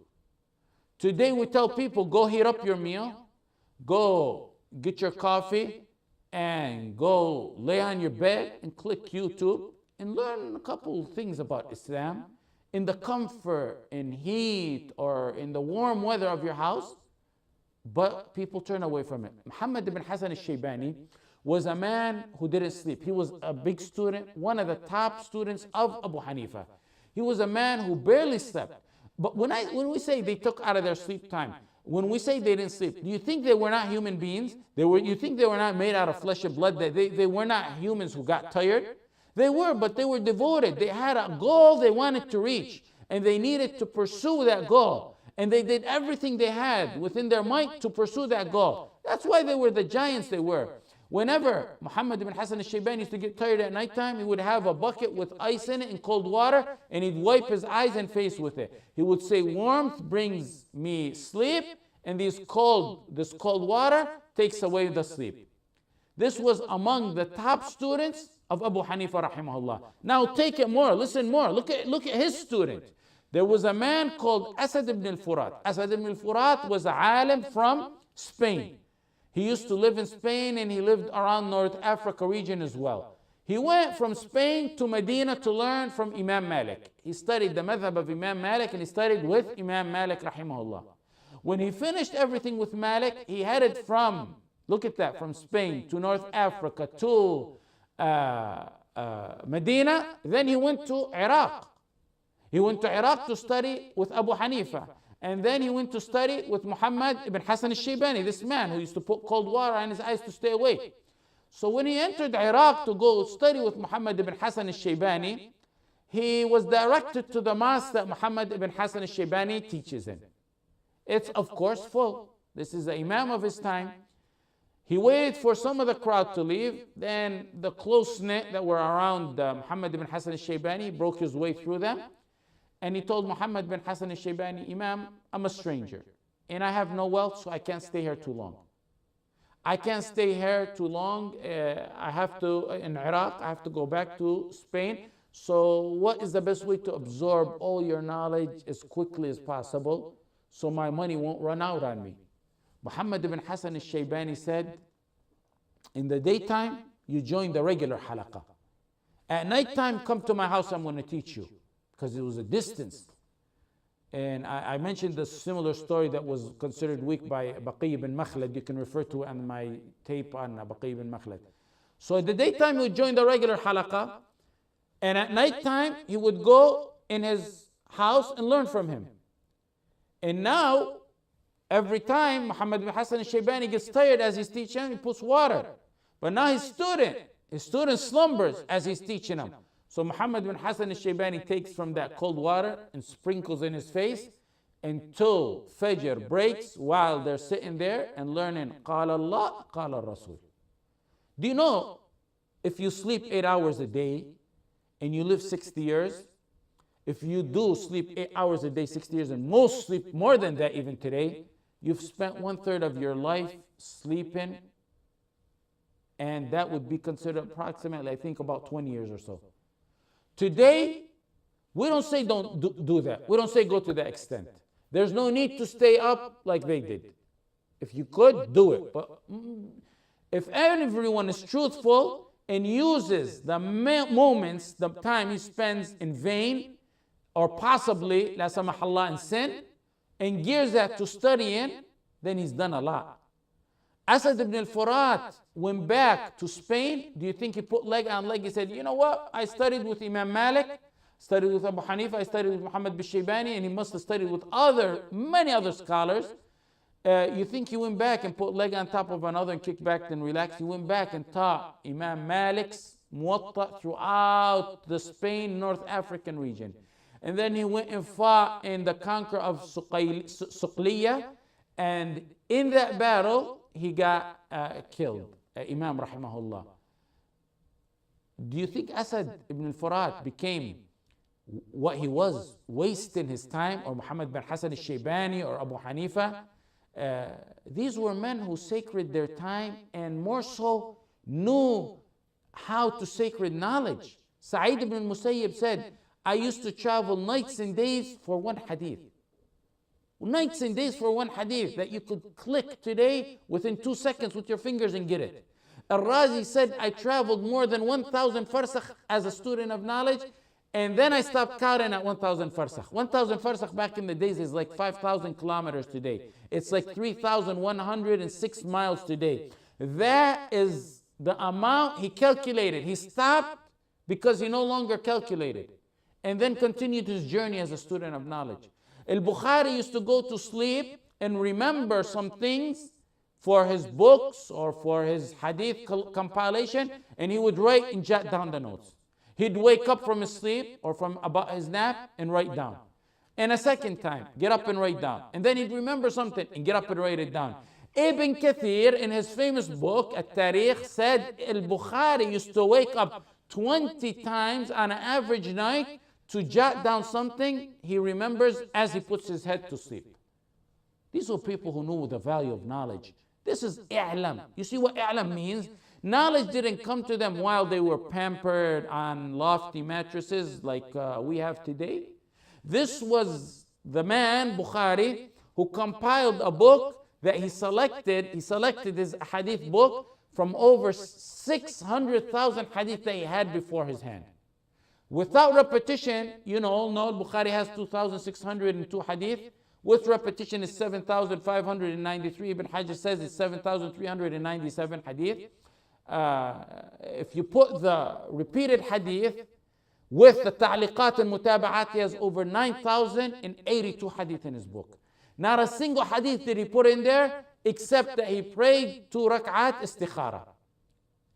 Today we tell people, go heat up your meal, go get your coffee, and go lay on your bed and click YouTube and learn a couple things about Islam in the comfort and heat or in the warm weather of your house. But people turn away from it. Muhammad ibn Hassan al-Shaybani was a man who didn't sleep. He was a big student, one of the top students of Abu Hanifa. He was a man who barely slept. But when we say they took out of their sleep time, when we say they didn't sleep, do you think they were not human beings? You think they were not made out of flesh and blood? They were not humans who got tired? They were, but they were devoted. They had a goal they wanted to reach, and they needed to pursue that goal. And they did everything they had within their might to pursue that goal. That's why they were the giants they were. Whenever Muhammad ibn Hassan al-Shaybani used to get tired at nighttime, he would have a bucket with ice in it and cold water, and he'd wipe his eyes and face with it. He would say, warmth brings me sleep, and this cold water takes away the sleep. This was among the top students of Abu Hanifa rahimahullah. Now take it more, listen more, look at his student. There was a man called Asad ibn al-Furat. Asad ibn al-Furat was an alim from Spain. He used to live in Spain and he lived around North Africa region as well. He went from Spain to Medina to learn from Imam Malik. He studied the madhab of Imam Malik and he studied with Imam Malik rahimahullah. When he finished everything with Malik, he headed from, look at that, from Spain to North Africa to Medina. Then he went to Iraq. He went to Iraq to study with Abu Hanifa. And then he went to study with Muhammad ibn Hassan al-Shaybani, this man who used to put cold water on his eyes to stay awake. So when he entered Iraq to go study with Muhammad ibn Hassan al-Shaybani, he was directed to the mosque that Muhammad ibn Hassan al-Shaybani teaches in. It's of course full. This is the imam of his time. He waited for some of the crowd to leave. Then the close-knit that were around Muhammad ibn Hassan al-Shaybani broke his way through them. And he told Muhammad bin Hassan al-Shaybani, Imam, I'm a stranger. and I have no wealth, so I can't stay here too long. I can't stay here too long. I have to, in Iraq, I have to go back to Spain. So what is the best way to absorb all your knowledge as quickly as possible so my money won't run out on me? Muhammad ibn Hassan al-Shaybani said, in the daytime, you join the regular halaqah. At nighttime, come to my house, I'm going to teach you. Because it was a distance. And I mentioned the similar story that was considered weak by Baqi ibn Makhlad. You can refer to it on my tape on Baqi ibn Makhlad. So at the daytime, he would join the regular halaqah. And at nighttime, he would go in his house and learn from him. And now, every time Muhammad bin Hassan al-Shaybani gets tired as he's teaching, he puts water. But now his student slumbers as he's teaching him. So Muhammad bin Hassan al-Shaybani takes from that cold water and sprinkles in his face until Fajr breaks while they're sitting there and learning قال Allah, قال الرسول. Do you know, if you sleep 8 hours a day and you live 60 years, if you do sleep 8 hours a day, 60 years, and most sleep more than that even today, you've spent 1/3 of your life sleeping, and that would be considered approximately, I think, about 20 years or so. Today, we don't say don't do that. We don't say go to that extent. There's no need to stay up like they did. If you could, do it. But if everyone is truthful and uses the moments, the time he spends in vain, or possibly, la samahallah, in sin, and gears that to studying, then he's done a lot. Asad ibn al-Furat went back to Spain. Do you think he put leg on leg? He said, you know what? I studied with Imam Malik, studied with Abu Hanifa, I studied with Muhammad bin Shaybani, and he must have studied with many other scholars. You think he went back and put leg on top of another and kicked back and relaxed? He went back and taught Imam Malik's Muwatta throughout the Spain, North African region. And then he went and fought in the conquer of Suqliya, and in that battle, he got killed, Imam rahimahullah. Do you think Asad ibn al-Furat became what he was, wasting his time, or Muhammad bin Hassan al-Shaybani or Abu Hanifa? These were men who sacred their time and more so knew how to sacred knowledge. Sa'id ibn al-Musayyib said, I used to travel nights and days for one hadith. Nights and days for one hadith that you could click today within 2 seconds with your fingers and get it. Al-Razi said, I traveled more than 1,000 farsakh as a student of knowledge, and then I stopped counting at 1,000 farsakh. 1,000 farsakh back in the days is like 5,000 kilometers today. It's like 3,106 miles today. That is the amount he calculated. He stopped because he no longer calculated, and then continued his journey as a student of knowledge. Al-Bukhari used to go to sleep and remember some things for his books or for his hadith compilation, and he would write and jot down the notes. He'd wake up from his sleep or from about his nap and write down. And a second time, get up and write down. And then he'd remember something and get up and write it down. Ibn Kathir, in his famous book, At-Tarikh, said Al-Bukhari used to wake up 20 times on an average night to jot down something he remembers as he puts his head to sleep. These were people who knew the value of knowledge. This is i'lam. You see what i'lam means? Knowledge didn't come to them while they were pampered on lofty mattresses like we have today. This was the man, Bukhari, who compiled a book that he selected his hadith book from over 600,000 hadith that he had before his hand. Without repetition, you all know Bukhari has 2,602 hadith. With repetition is 7,593. Ibn Hajar says it's 7,397 hadith. If you put the repeated hadith with the ta'liqat and mutaba'at, he has over 9,082 hadith in his book. Not a single hadith did he put in there except that he prayed 2 rak'at istikhara.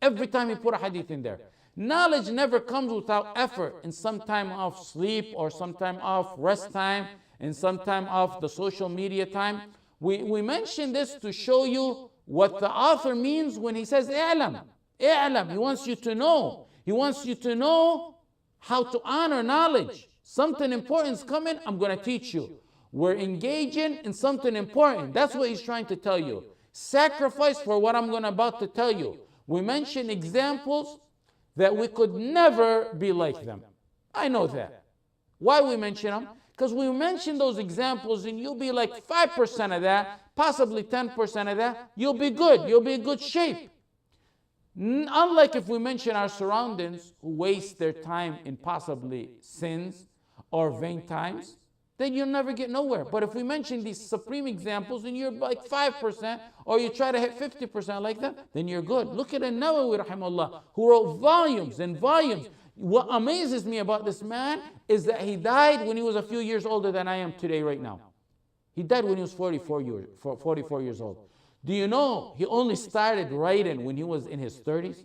Every time he put a hadith in there. Knowledge never comes without effort, and some time off sleep, or some time off rest time, and some time off the social media time. We mention this to show you what the author means when he says i'lam. I'lam. He wants you to know. He wants you to know how to honor knowledge. Something important is coming, I'm going to teach you. We're engaging in something important. That's what he's trying to tell you. Sacrifice for what I'm about to tell you. We mention examples that we could never be like them. I know that. Why we mention them? Because we mention those examples and you'll be like 5% of that, possibly 10% of that. You'll be good. You'll be in good shape. Unlike if we mention our surroundings who waste their time in possibly sins or vain times, then you'll never get nowhere. But if we mention these supreme examples and you're like 5% or you try to hit 50% like that, then you're good. Look at An-Nawawi rahimahullah, who wrote volumes and volumes. What amazes me about this man is that he died when he was a few years older than I am today right now. He died when he was 44 years old. Do you know he only started writing when he was in his 30s?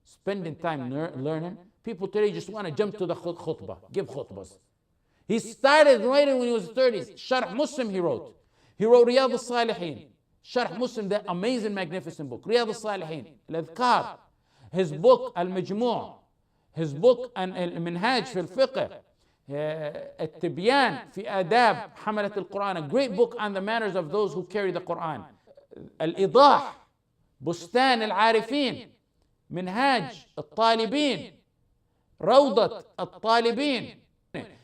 Spending time learning. People today just want to jump to the khutbah, give khutbahs. He started writing when he was 30s. Sharh Muslim he wrote. He wrote Riyadh al-Salihin. Sharh Muslim, that amazing, magnificent book. Riyadh al-Salihin, Al-Adhkar. His book, Al-Majmu'. His book, Al-Minhaj fi al-Fiqh. Al-Tibyan fi Adab Hamalat al-Quran. A great book on the manners of those who carry the Quran. Al-Idah. Bustan al-Arifin. Minhaj al-Talibin. Rawdat al-Talibin.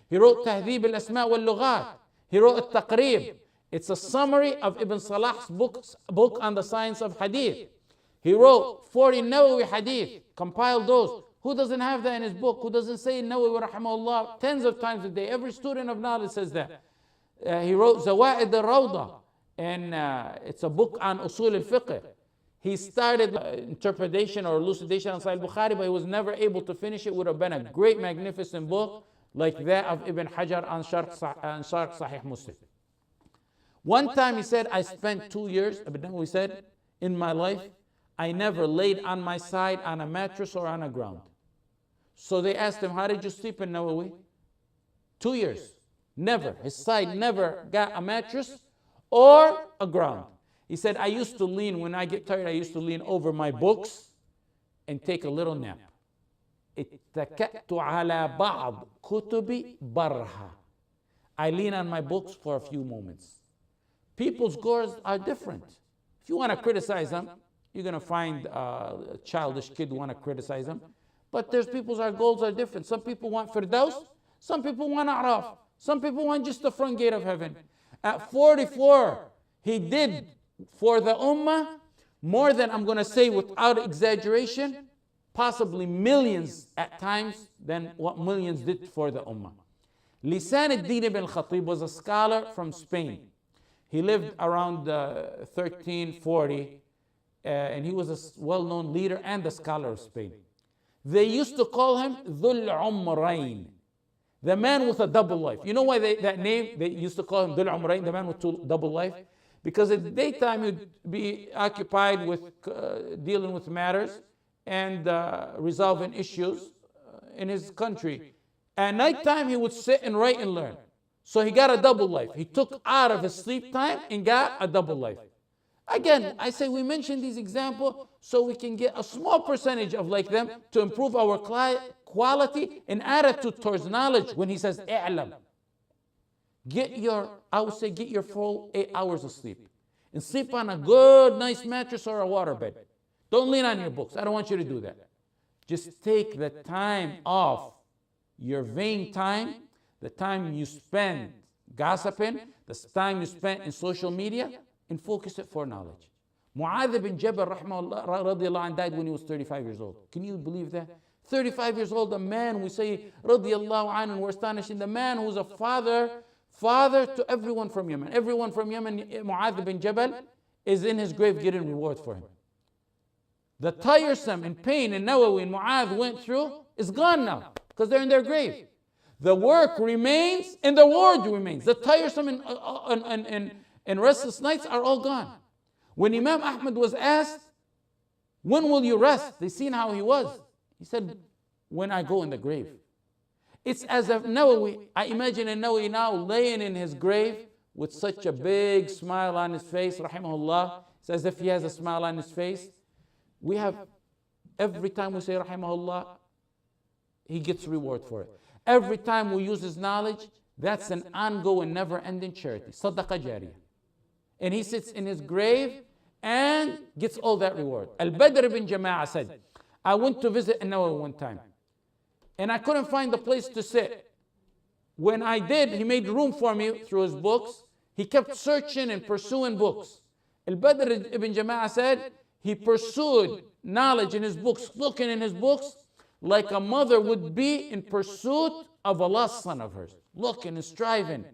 He wrote Tahdhib al-Asma' wal-Lughat. He wrote Al-Taqrib. It's a summary of Ibn Salah's book on the science of hadith. He wrote 40 Nawawi hadith, compiled those. Who doesn't have that in his book? Who doesn't say Nawawi rahimahullah tens of times a day? Every student of knowledge says that. He wrote Zawa'id al-Rawda, and it's a book on usul al-fiqh. He started interpretation or elucidation on Sahih Bukhari, but he was never able to finish it. Would have been a great, magnificent book like that of Ibn Hajar on Sharh Sahih Muslim. One time he said, I spent 2 years, Ibn Nawawi said, in my life, I never laid on my side on a mattress or on a ground. So they asked him, how did you sleep in Nawawi? 2 years. Never. His side never got a mattress or a ground. He said, I used to lean, when I get tired, I used to lean over my books and take a little nap. اتكأت على بعض كتبي برها. I lean on my books for a few moments. People's goals are different. If you want to criticize them, you're going to find a childish kid who want to criticize them. But there's people's goals are different. Some people want Firdaus, some people want A'raf, some people want just the front gate of heaven. At 44, he did for the Ummah more than, I'm going to say without exaggeration, possibly millions at times than what millions did for the Ummah. Lisan al-Din ibn al-Khatib was a scholar from Spain. He lived around 1340 and he was a well-known leader and a scholar of Spain. They used to call him Dhul Umrayn, the man with a double life. You know why that name, they used to call him Dhul Umrayn, the man with double life? Because at the daytime he'd be occupied with dealing with matters and resolving issues in his country. At nighttime he would sit and write and learn. So he got a double life. He took out of his sleep time and got a double life. Again, I say we mention these examples so we can get a small percentage of like them to improve our quality and attitude towards knowledge. When he says, "I'lam," I would say get your full 8 hours of sleep. And sleep on a good, nice mattress or a waterbed. Don't lean on your books. I don't want you to do that. Just take the time off your vain time, the time you spend gossiping, the time you spend in social media, and focus it for knowledge. Mu'adh bin Jabal rahimahullah radiallahu anh died when he was 35 years old. Can you believe that? 35 years old, a man, we say radiallahu anh, and we're astonishing, the man who's a father to everyone from Yemen. Everyone from Yemen, Mu'adh bin Jabal, is in his grave getting reward for him. The tiresome and pain and Nawawi and Mu'adh went through is gone now because they're in their grave. The work remains and the reward remains. The tiresome and restless nights are all gone. When Imam Ahmad was asked, when will you rest? They seen how he was. He said, when I go in the grave. It's as if Nawawi, I imagine a Nawawi now laying in his grave with such a big smile on his face, rahimahullah. It's as if he has a smile on his face. We have, every time we say rahimahullah, he gets reward for it. Every time we use his knowledge, That's an ongoing, never-ending charity. Sadaqah jariyah. And he sits in his grave and gets all that reward. Al-Badr ibn Jama'ah said, I went to visit Nawawi one time, and I couldn't find the place to sit. When I did, he made room for me through his books. He kept searching and pursuing books. Al-Badr ibn Jama'ah said, he pursued knowledge in his books, looking in his books, like a mother would be in pursuit of a lost son of hers, looking and striving.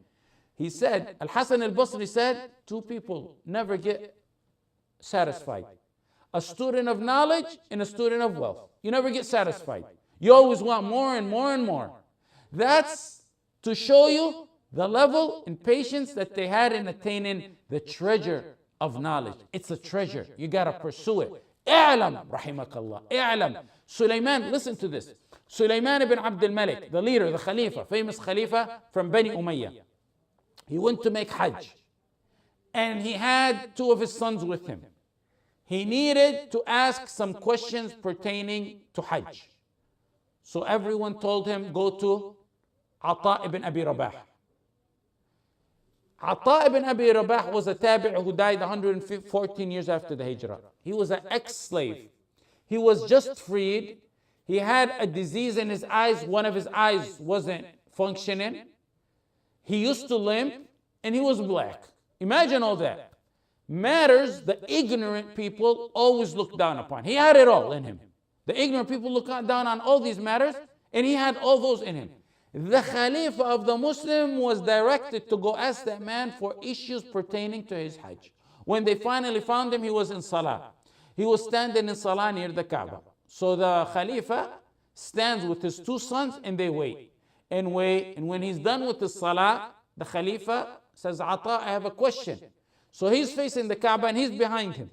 He said, Al-Hasan al-Basri said, two people never get satisfied. A student of knowledge and a student of wealth. You never get satisfied. You always want more and more and more. That's to show you the level and patience that they had in attaining the treasure of knowledge. It's a treasure. You got to pursue it. I'lam, rahimakallah. I'lam. Sulaiman, listen to this. Sulaiman ibn Abdul Malik, the leader, the Khalifa, famous Khalifa from Bani Umayyah. He went to make Hajj, and he had two of his sons with him. He needed to ask some questions pertaining to Hajj. So everyone told him, go to Ata ibn Abi Rabah. Ata ibn Abi Rabah was a tabi' who died 114 years after the Hijrah. He was an ex-slave. He was just freed. He had a disease in his eyes. One of his eyes wasn't functioning. He used to limp, and he was black. Imagine all that. Matters the ignorant people always look down upon. He had it all in him. The ignorant people look down on all these matters, and he had all those in him. The Khalifa of the Muslim was directed to go ask that man for issues pertaining to his Hajj. When they finally found him, he was in Salah. He was standing in Salah near the Kaaba. So the Khalifa stands with his two sons, and they wait. And when he's done with the Salah, the Khalifa says, Ata, I have a question. So he's facing the Kaaba and he's behind him.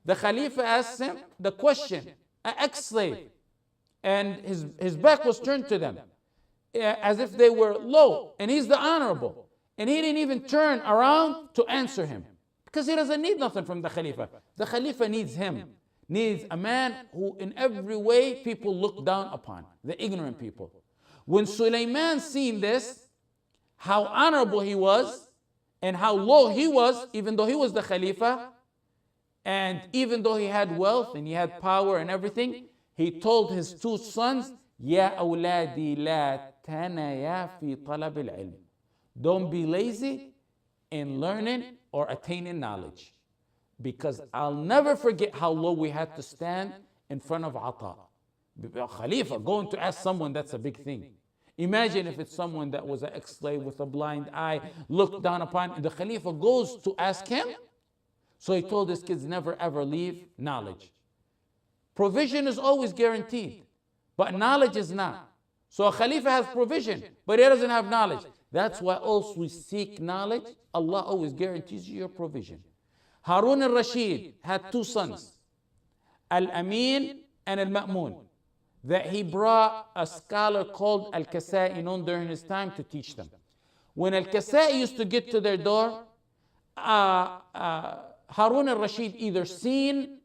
The Khalifa asks him the question, an ex-slave, and his back was turned to them as if they were low, and he's the honorable. And he didn't even turn around to answer him because he doesn't need nothing from the Khalifa. The Khalifa needs him, needs a man who in every way people look down upon, the ignorant people. When Sulaiman seen this, how honorable he was and how low he was, even though he was the Khalifa, and even though he had wealth and he had power and everything, he told his two sons, Ya awladi la tanaya fi talab al-ilm. Don't be lazy in learning or attaining knowledge. Because I'll never forget how low we had to stand in front of Ata. Khalifa, going to ask someone, that's a big thing. Imagine if it's someone that was an ex-slave with a blind eye, looked down upon, the Khalifa goes to ask him. So he told his kids, never ever leave knowledge. Provision is always guaranteed, but knowledge is not. So a Khalifa has provision, but he doesn't have knowledge. That's why also we seek knowledge. Allah always guarantees you your provision. Harun al-Rashid had two sons, Al-Amin and Al-Ma'mun, that he brought a scholar called Al-Kasai known during his time to teach them. When Al-Kasai used to get to their door, Harun al-Rashid either seen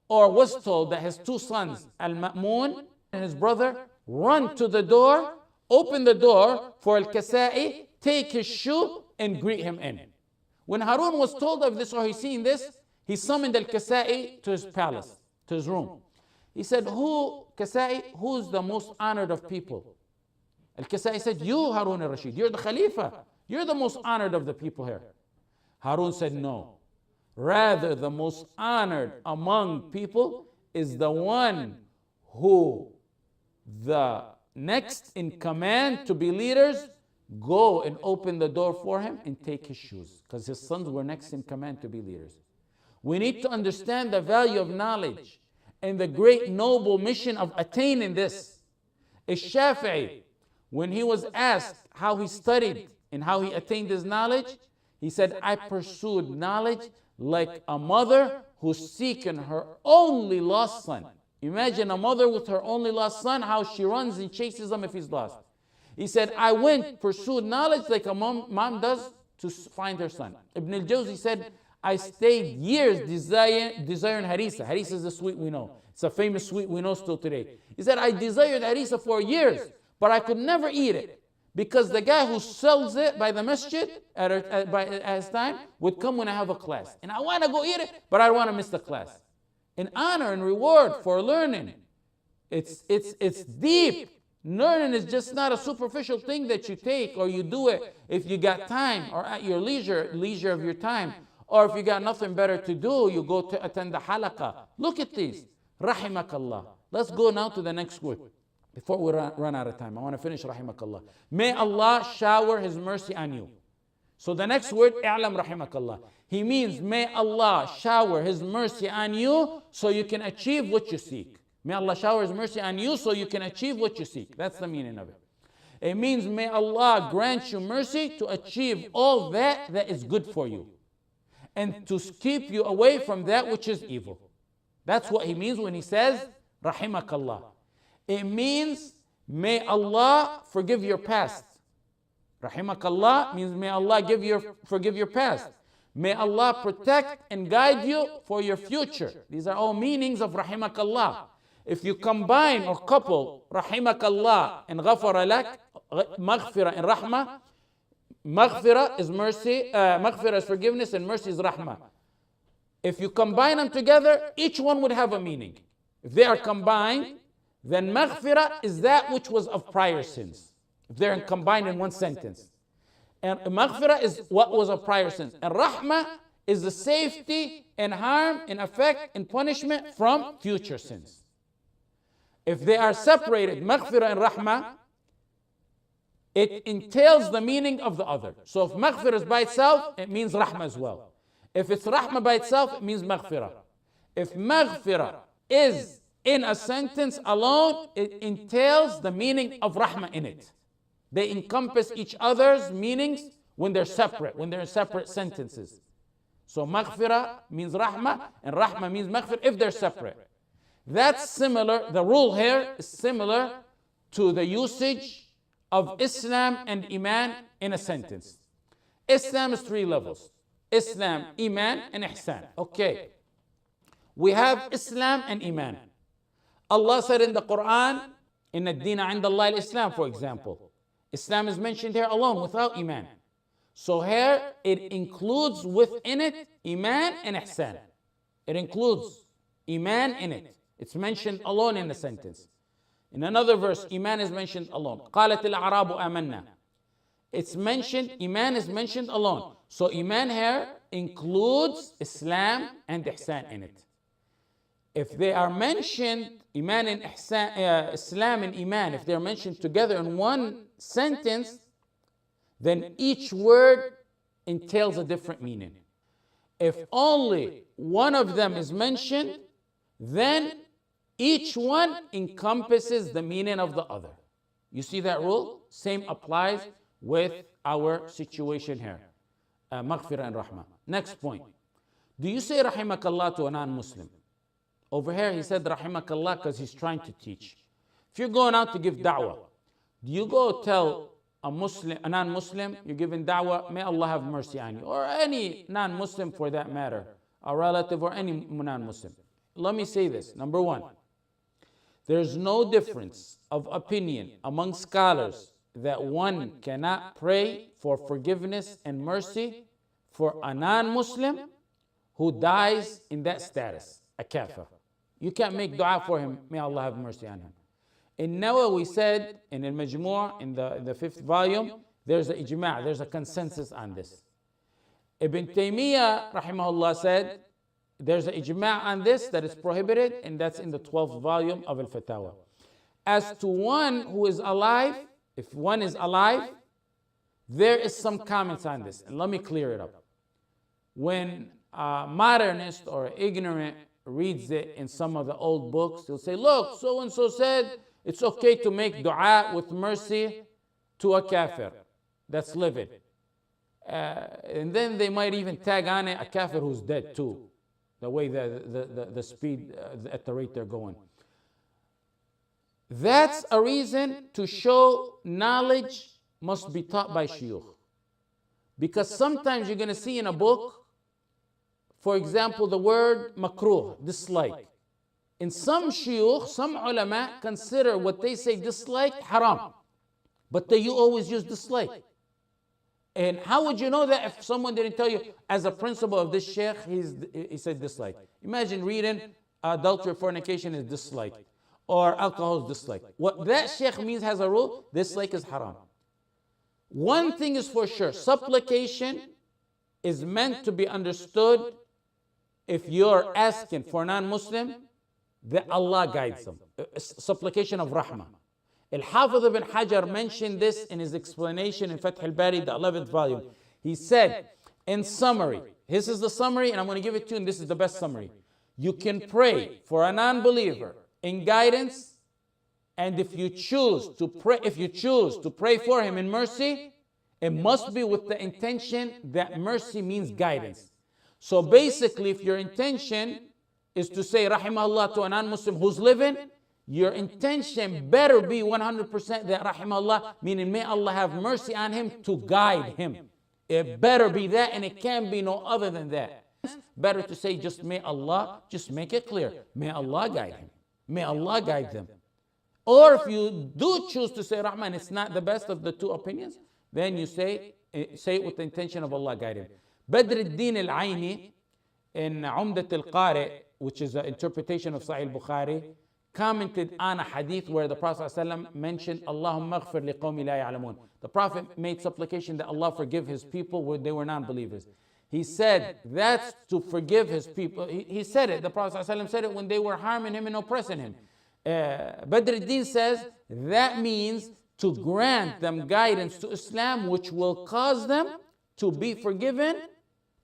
or was told that his two sons, Al-Ma'mun and his brother, run to the door, open the door for Al-Kasai, take his shoe and greet him in. When Harun was told of this or he seen this, he summoned Al-Kasai to his palace, to his room. He said, Kasai, who's the most honored of people? Al-Kasai said, you, Harun al-Rashid, you're the Khalifa. You're the most honored of the people here. Harun said, no. Rather, the most honored among people is the one who the next in command to be leaders, go and open the door for him and take his shoes. Because his sons were next in command to be leaders. We need to understand the value of knowledge and the great noble mission of attaining this. Shafi'i, when he was asked how he studied and how he attained his knowledge, he said, I pursued knowledge like a mother who's seeking her only lost son. Imagine a mother with her only lost son, how she runs and chases him if he's lost. He said, I pursued knowledge like a mom does to find her son. Ibn al-Jawzi said, I stayed years desiring harissa. Harissa is the sweet we know. It's a famous sweet we know still today. He said, I desired harissa for years, but I could never eat it Because the guy who sells it by the masjid at his time would come when I have a class. And I want to go eat it, but I don't want to miss the class. In honor and reward for learning. It's deep. Learning is just not a superficial thing that you take or you do it if you got time or at your leisure of your time. Or if you got nothing better to do, you go to attend the halaqah. Look at these. Rahimakallah. Let's go now to the next word. Before we run out of time, I want to finish rahimakallah. May Allah shower His mercy on you. So the next word, i'lam rahimakallah. He means may Allah shower His mercy on you so you can achieve what you seek. May Allah shower His mercy on you so you can achieve what you seek. That's the meaning of it. It means may Allah grant you mercy to achieve all that is good for you. And to keep you away from that which is evil. That's what He means when He says, rahimakallah. It means, may Allah forgive your past. Rahimakallah means may Allah forgive your past. May Allah protect and guide you for your future. These are all meanings of rahimakallah. If you combine or couple rahimakallah and ghafara lak, maghfirah and rahmah, maghfirah is mercy, maghfirah is forgiveness and mercy is rahmah. If you combine them together, each one would have a meaning. If they are combined, then maghfirah is that which was of prior sins. If they're combined in one sentence. And maghfirah is what was of prior sins. And rahmah is the safety and harm and effect and punishment from future sins. If they are separated, maghfirah and rahmah, it entails the meaning of the other. So if maghfirah is by itself, it means rahmah as well. If it's rahmah by itself, it means maghfirah. If maghfirah is in a sentence alone, it entails the meaning of rahmah in it. They encompass each other's meanings when they're separate, when they're in separate sentences. So maghfirah means rahmah, and rahmah means maghfirah if they're separate. That's similar, the rule here is similar to the usage of Islam and Iman in a sentence. Islam is 3 levels. Islam, Iman, and Ihsan. Okay. We have Islam and Iman. Allah said in the Quran, in ad-dina 'inda Allah al-Islam, for example. Islam is mentioned here alone without Iman. So here it includes within it Iman and Ihsan. It includes Iman in it. It's mentioned alone in the sentence. In another verse, Iman is mentioned alone. قالت الأعراب آمنا. It's mentioned, Iman is mentioned alone. So Iman here includes Islam and Ihsan in it. If they are mentioned, Iman and Ihsan, Islam and Iman, if they're mentioned together in one sentence, then each word entails a different meaning. If only one of them is mentioned, then each one encompasses the meaning of the other. You see that rule? Same applies with our situation here. Maghfirah and rahmah. Next point. Do you say rahimakallah to a non-Muslim? Over here he said rahimakallah because he's trying to teach. If you're going out to give da'wah, do you go tell a Muslim, a non-Muslim, you're giving da'wah, may Allah have mercy on you, or any non-Muslim for that matter, a relative or any non-Muslim? Let me say this. Number one, there's no difference of opinion among scholars that one cannot pray for forgiveness and mercy for a non-Muslim who dies in that status, a kafir. You can't make dua for him, may Allah have mercy on him. In Nawawi said, in Al-Majmu' in the 5th volume, there's a ijma', there's a consensus on this. Ibn Taymiyyah, rahimahullah, said, there's an ijma' on this that is prohibited, and that's in the 12th volume of Al-Fatawa. As to one who is alive, if one is alive, there is some comments on this, and let me clear it up. When a modernist or ignorant reads it in some of the old books, they'll say, look, so-and-so said it's okay to make dua with mercy to a kafir that's living. And then they might even tag on it a kafir who's dead too, the way the speed, at the rate they're going. That's a reason to show knowledge must be taught by shuyukh. Because sometimes you're going to see in a book, for example, the word makruh, dislike. In some shuyukh, some ulama consider what they say dislike haram. but that you always use dislike. And how would you know that if someone didn't tell you, as a principle of this Shaykh, he said dislike? Imagine reading adultery, fornication is disliked, or alcohol is disliked. What that Shaykh means has a rule, dislike is haram. One thing is for sure, supplication is meant to be understood if you're asking for a non-Muslim, that Allah guides them. Supplication of rahmah. Al-Hafiz ibn Hajar mentioned this in his explanation in Fath al-Bari, the 11th volume. He said, in summary, this is the summary, and I'm going to give it to you, and this is the best summary. You can pray for a non-believer in guidance, and if you choose to pray for him in mercy, it must be with the intention that mercy means guidance. So basically, if your intention is to say rahimahullah to a non-Muslim who's living, your intention better be 100% that rahimahullah, meaning may Allah have mercy on him, to guide him. It better be that, and it can't be no other than that. Better to say just may Allah, just make it clear, may Allah guide him. May Allah guide them. Or if you do choose to say rahman, it's not the best of the two opinions, then you say it with the intention of Allah guiding. Badr al-Din al-Aini in Umdat al-Qari, which is an interpretation of Sahih al-Bukhari, commented on a hadith where the Prophet ﷺ mentioned, Allahumma aghfir liqawmi la ya'lamun. The Prophet made supplication that Allah forgive his people when they were non-believers. He said that's to forgive his people. He said it, the Prophet ﷺ said it when they were harming him and oppressing him. Badr al-Din says that means to grant them guidance to Islam, which will cause them to be forgiven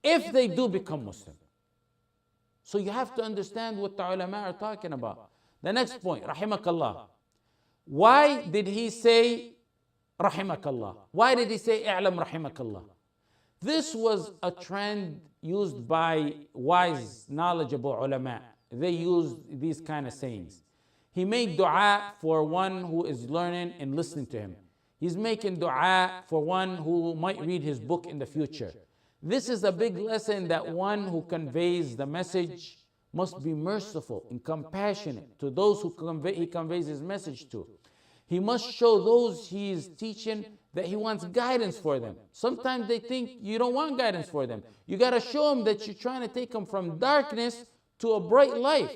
if they do become Muslim. So you have to understand what the ulama are talking about. The next point, rahimakallah. Why did he say rahimakallah? Why did he say i'lam rahimakallah? This was a trend used by wise, knowledgeable ulama. They used these kind of sayings. He made dua for one who is learning and listening to him. He's making dua for one who might read his book in the future. This is a big lesson that one who conveys the message must be merciful and compassionate to those who he conveys his message to. He must show those he is teaching that he wants guidance for them. Sometimes they think you don't want guidance for them. You got to show them that you're trying to take them from darkness to a bright life.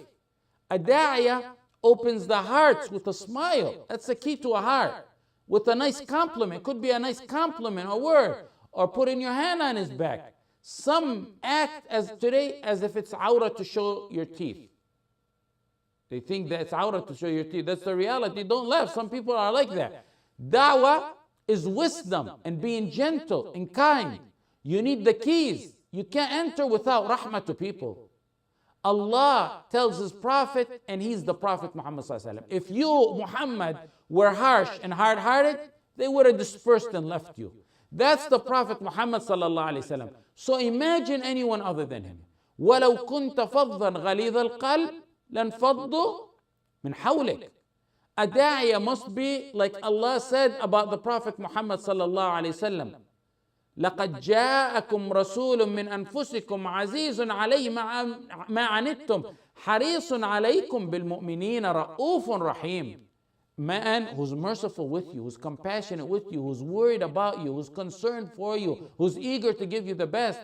A da'iyah opens the hearts with a smile. That's the key to a heart. With a nice compliment. Could be a nice compliment, a word, or putting your hand on his back. Some act today as if it's awrah to show your teeth. They think that it's awrah to show your teeth. That's the reality. Don't laugh. Some people are like that. Da'wah is wisdom and being gentle and kind. You need the keys. You can't enter without rahmah to people. Allah tells His Prophet, and He's the Prophet Muhammad ﷺ. If you, Muhammad, were harsh and hard-hearted, they would have dispersed and left you. That's the Prophet Muhammad ﷺ. So imagine anyone other than him. وَلَوْ كُنْتَ فَضًّا غَلِيظَ الْقَلْبِ لَانْفَضُّوا مِنْ حَوْلِكَ. A da'iyah must be like Allah said about the Prophet Muhammad ﷺ. لَقَدْ جَاءَكُمْ رَسُولٌ مِّنْ أَنفُسِكُمْ عَزِيزٌ عَلَيْهِ مَا عَنِتُّمْ حَرِيصٌ عَلَيْكُمْ بِالْمُؤْمِنِينَ رَؤُوفٌ رَحِيمٌ. Man who's merciful with you, who's compassionate with you, who's worried about you, who's concerned for you, who's eager to give you the best.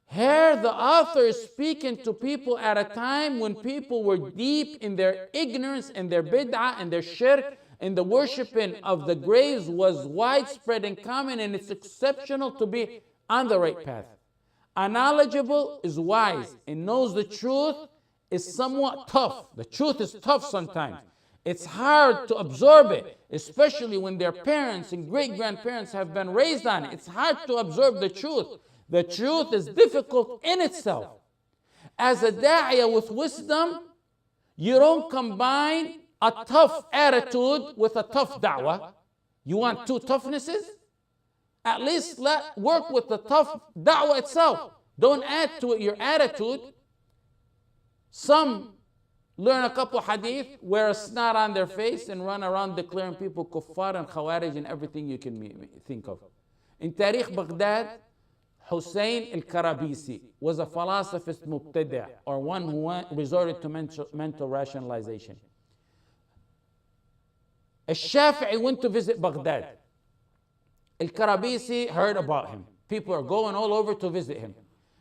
Here the author is speaking to people at a time when people were deep in their ignorance and their bid'ah and their shirk, and the worshiping of the graves was widespread and common, and it's exceptional to be on the right path. A knowledgeable is wise and knows the truth is somewhat tough. The truth is tough sometimes. It's hard to absorb it, especially when their parents and great-grandparents have been raised on it. It's hard to absorb the truth. The truth is difficult in itself. As a da'iyah with wisdom, you don't combine a tough attitude with a tough da'wah. You want two toughnesses? At least work with the tough da'wah itself. Don't add to it your attitude. Some learn a couple hadith, wear a snot on their face, and run around declaring people kuffar and khawarij and everything you can think of. In Tariq Baghdad, Hussein al-Karabisi was a philosophist mubtadi', or one who resorted to mental rationalization. Al-Shafi'i went to visit Baghdad. Al-Karabisi heard about him. People are going all over to visit him.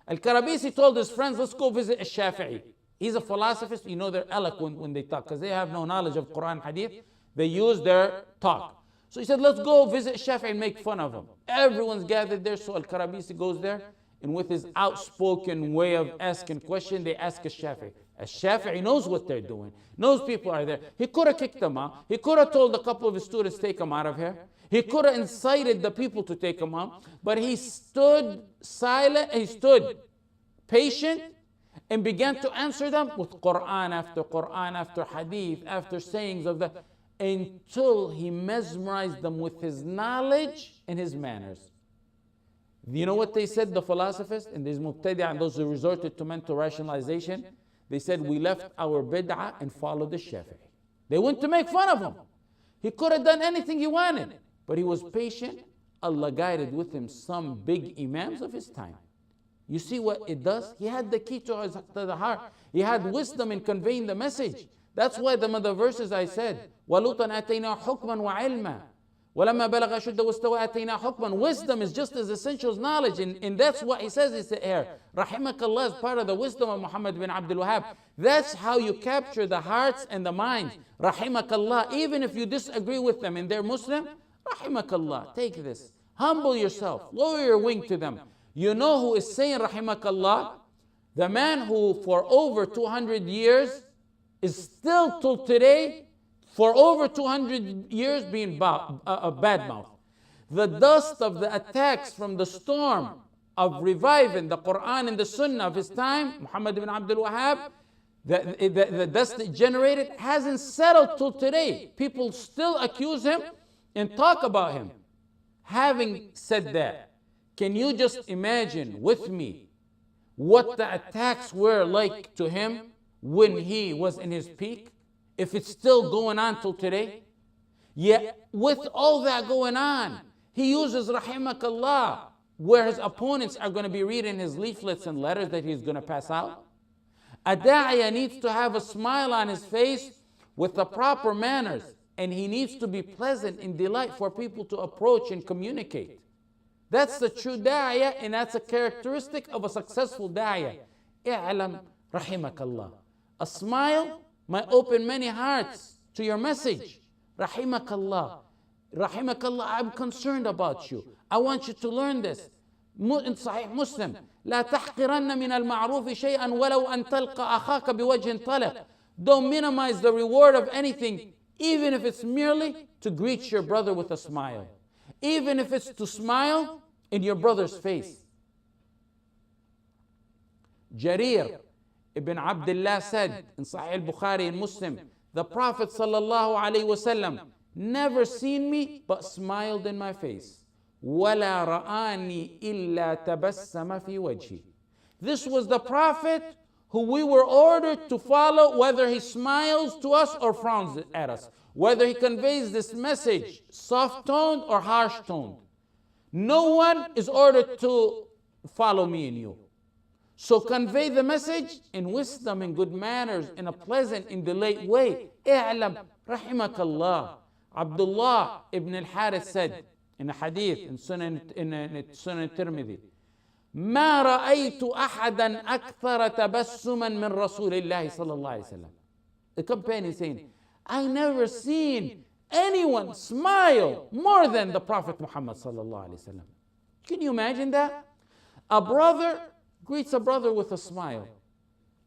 Al-Karabisi told his friends, let's go visit Al-Shafi'i. He's a philosophist. You know, they're eloquent when they talk because they have no knowledge of Quran and Hadith. They use their talk. So he said, let's go visit Shafi'i and make fun of him. Everyone's gathered there, so Al-Karabisi goes there, and with his outspoken way of asking questions, they ask Shafi'i. Shafi'i knows what they're doing, knows people are there. He could have kicked them out. He could have told a couple of his students, take them out of here. He could have incited the people to take him out, but he stood silent, he stood patient, and began to answer them with Quran after Hadith, after sayings of the, until he mesmerized them with his knowledge and his manners. You know what they said, the philosophers, and these Mubtadi'ah and those who resorted to mental rationalization? They said, we left our bid'ah and followed the Shafi'i. They went to make fun of him. He could have done anything he wanted, but he was patient. Allah guided with him some big imams of his time. You see what it does? He had the key to the heart. He had wisdom in conveying the message. That's why the other verses I said, وَلُوطًا آتَيْنَا حُكْمًا وَعِلْمًا وَلَمَّا بَلَغَ أَشُدَّهُ وَاسْتَوَى آتَيْنَا حُكْمًا. Wisdom is just as essential as knowledge. And that's what he says here. Rahimakallah is part of the wisdom of Muhammad bin Abdul Wahhab. That's how you capture the hearts and the minds. Rahimakallah. Even if you disagree with them and they're Muslim, Rahimakallah. Take this. Humble yourself. Lower your wing to them. You know who is saying Rahimakallah? The man who for over 200 years is still till today, for over 200 years being a bad mouth. The dust of the attacks from the storm of reviving the Quran and the Sunnah of his time, Muhammad ibn Abdul Wahhab, the dust it generated hasn't settled till today. People still accuse him and talk about him. Having said that, can you just imagine with me what the attacks were like to him when he was in his peak? If it's still going on till today? Yet with all that going on, he uses Rahimakallah, where his opponents are going to be reading his leaflets and letters that he's going to pass out. A da'iyah needs to have a smile on his face with the proper manners, and he needs to be pleasant and delight for people to approach and communicate. That's the true da'iyah, and that's a characteristic of a successful da'iyah. I'lam rahimakallah. A smile might open many hearts to your message. Rahimakallah. Rahimakallah, I'm concerned about you. I want you to learn this. In Sahih Muslim, لا تحقرن من المعروف شيئا ولو أن تلقى أخاك بوجه طلق. Don't minimize the reward of anything, even if it's merely to greet your brother with a smile. Even if it's to smile in your brother's face. Jarir ibn Abdullah said in Sahih al-Bukhari and Muslim, the Prophet sallallahu alaihi wasallam never seen me but smiled in my face. وَلَا رَآنِي إِلَّا تَبَسَّمَ فِي وَجْهِ. This was the Prophet who we were ordered to follow, whether he smiles to us or frowns at us, whether he conveys this message soft-toned or harsh-toned. No one is ordered to follow me and you. So convey the message in wisdom and good manners, in a pleasant and delayed way. اعلم رحمك الله. Abdullah ibn al-Harith said in a hadith in Sunan Tirmidhi, ما رأيت أحدا أكثر تبسما من رسول الله صلى الله عليه وسلم. The companion saying, I never seen anyone smile more than the Prophet Muhammad sallallahu alaihi wasallam. Can you imagine that? A brother greets a brother with a smile.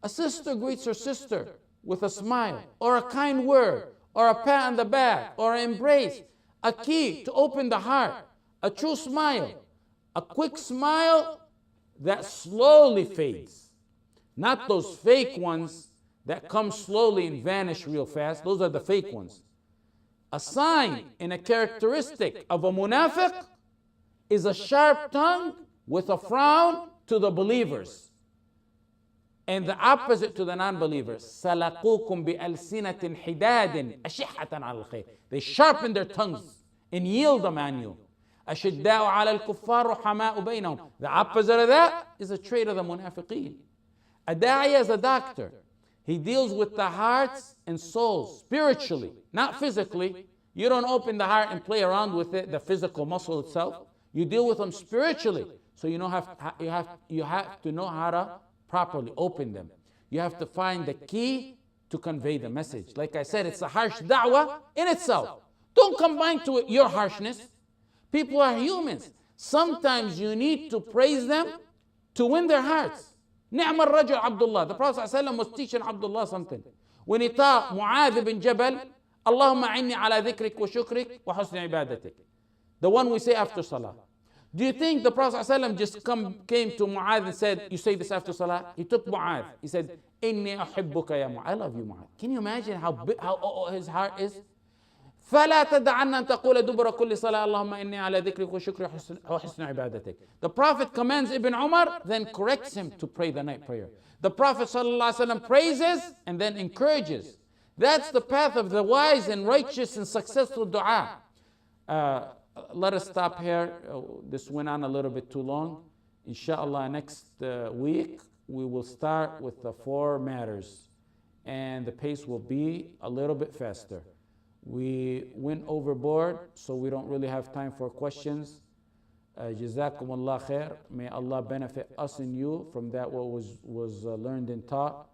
A sister greets her sister with a smile, or a kind word, or a pat on the back, or an embrace. A key to open the heart. A true smile. A quick smile that slowly fades. Not those fake ones that come slowly and vanish real fast. Those are the fake ones. A sign and a characteristic of a munafiq is a sharp tongue with a frown to the believers, and the opposite to the non-believers. سَلَقُوكُمْ بِأَلْسِنَةٍ حِدَادٍ أَشِحَّةً عَلَى الْخَيْرِ. They sharpen their tongues and yield them on you. أَشِدَّاءُ عَلَى الْكُفَّارِ رُحَمَاءُ بَيْنَهُم. The opposite of that is a trait of the munafiqeen. A da'iyah is a doctor. He deals with the hearts and souls spiritually, not physically. You don't open the heart and play around with it, the physical muscle itself. You deal with them spiritually. So you have to know how to properly open them. You have to find the key to convey the message. Like I said, it's a harsh da'wah in itself. Don't combine to it your harshness. People are humans. Sometimes you need to praise them to win their hearts. نعم الرجل Abdullah. The Prophet ﷺ was teaching Abdullah something. When he taught Mu'adh bin Jabal, Allahumma inni ala dhikrik wa shukrik wa husni ibadatik. The one we say after Salah. Do you think the Prophet ﷺ just came to Mu'adh and said, you say this after Salah? He took Mu'adh. He said, Inni uhibbuka ya Mu'adh. I love you, Mu'adh. Can you imagine how his heart is? فلا تدعن أن تقول دبر كل صلاة اللهم إني على ذكرك وشكرك وحسن عبادتك. The Prophet commands Ibn Umar, then corrects him to pray the night prayer. The Prophet ﷺ praises and then encourages. That's the path of the wise and righteous and successful dua. Let us stop here. This went on a little bit too long. Inshallah, next week we will start with the 4 matters, and the pace will be a little bit faster. We went overboard, so we don't really have time for questions. Jazakum Allah khair. May Allah benefit us and you from that what was learned and taught.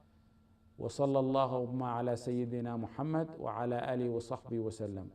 وصلى الله على سيدنا محمد وعلى آله وصحبه وسلم.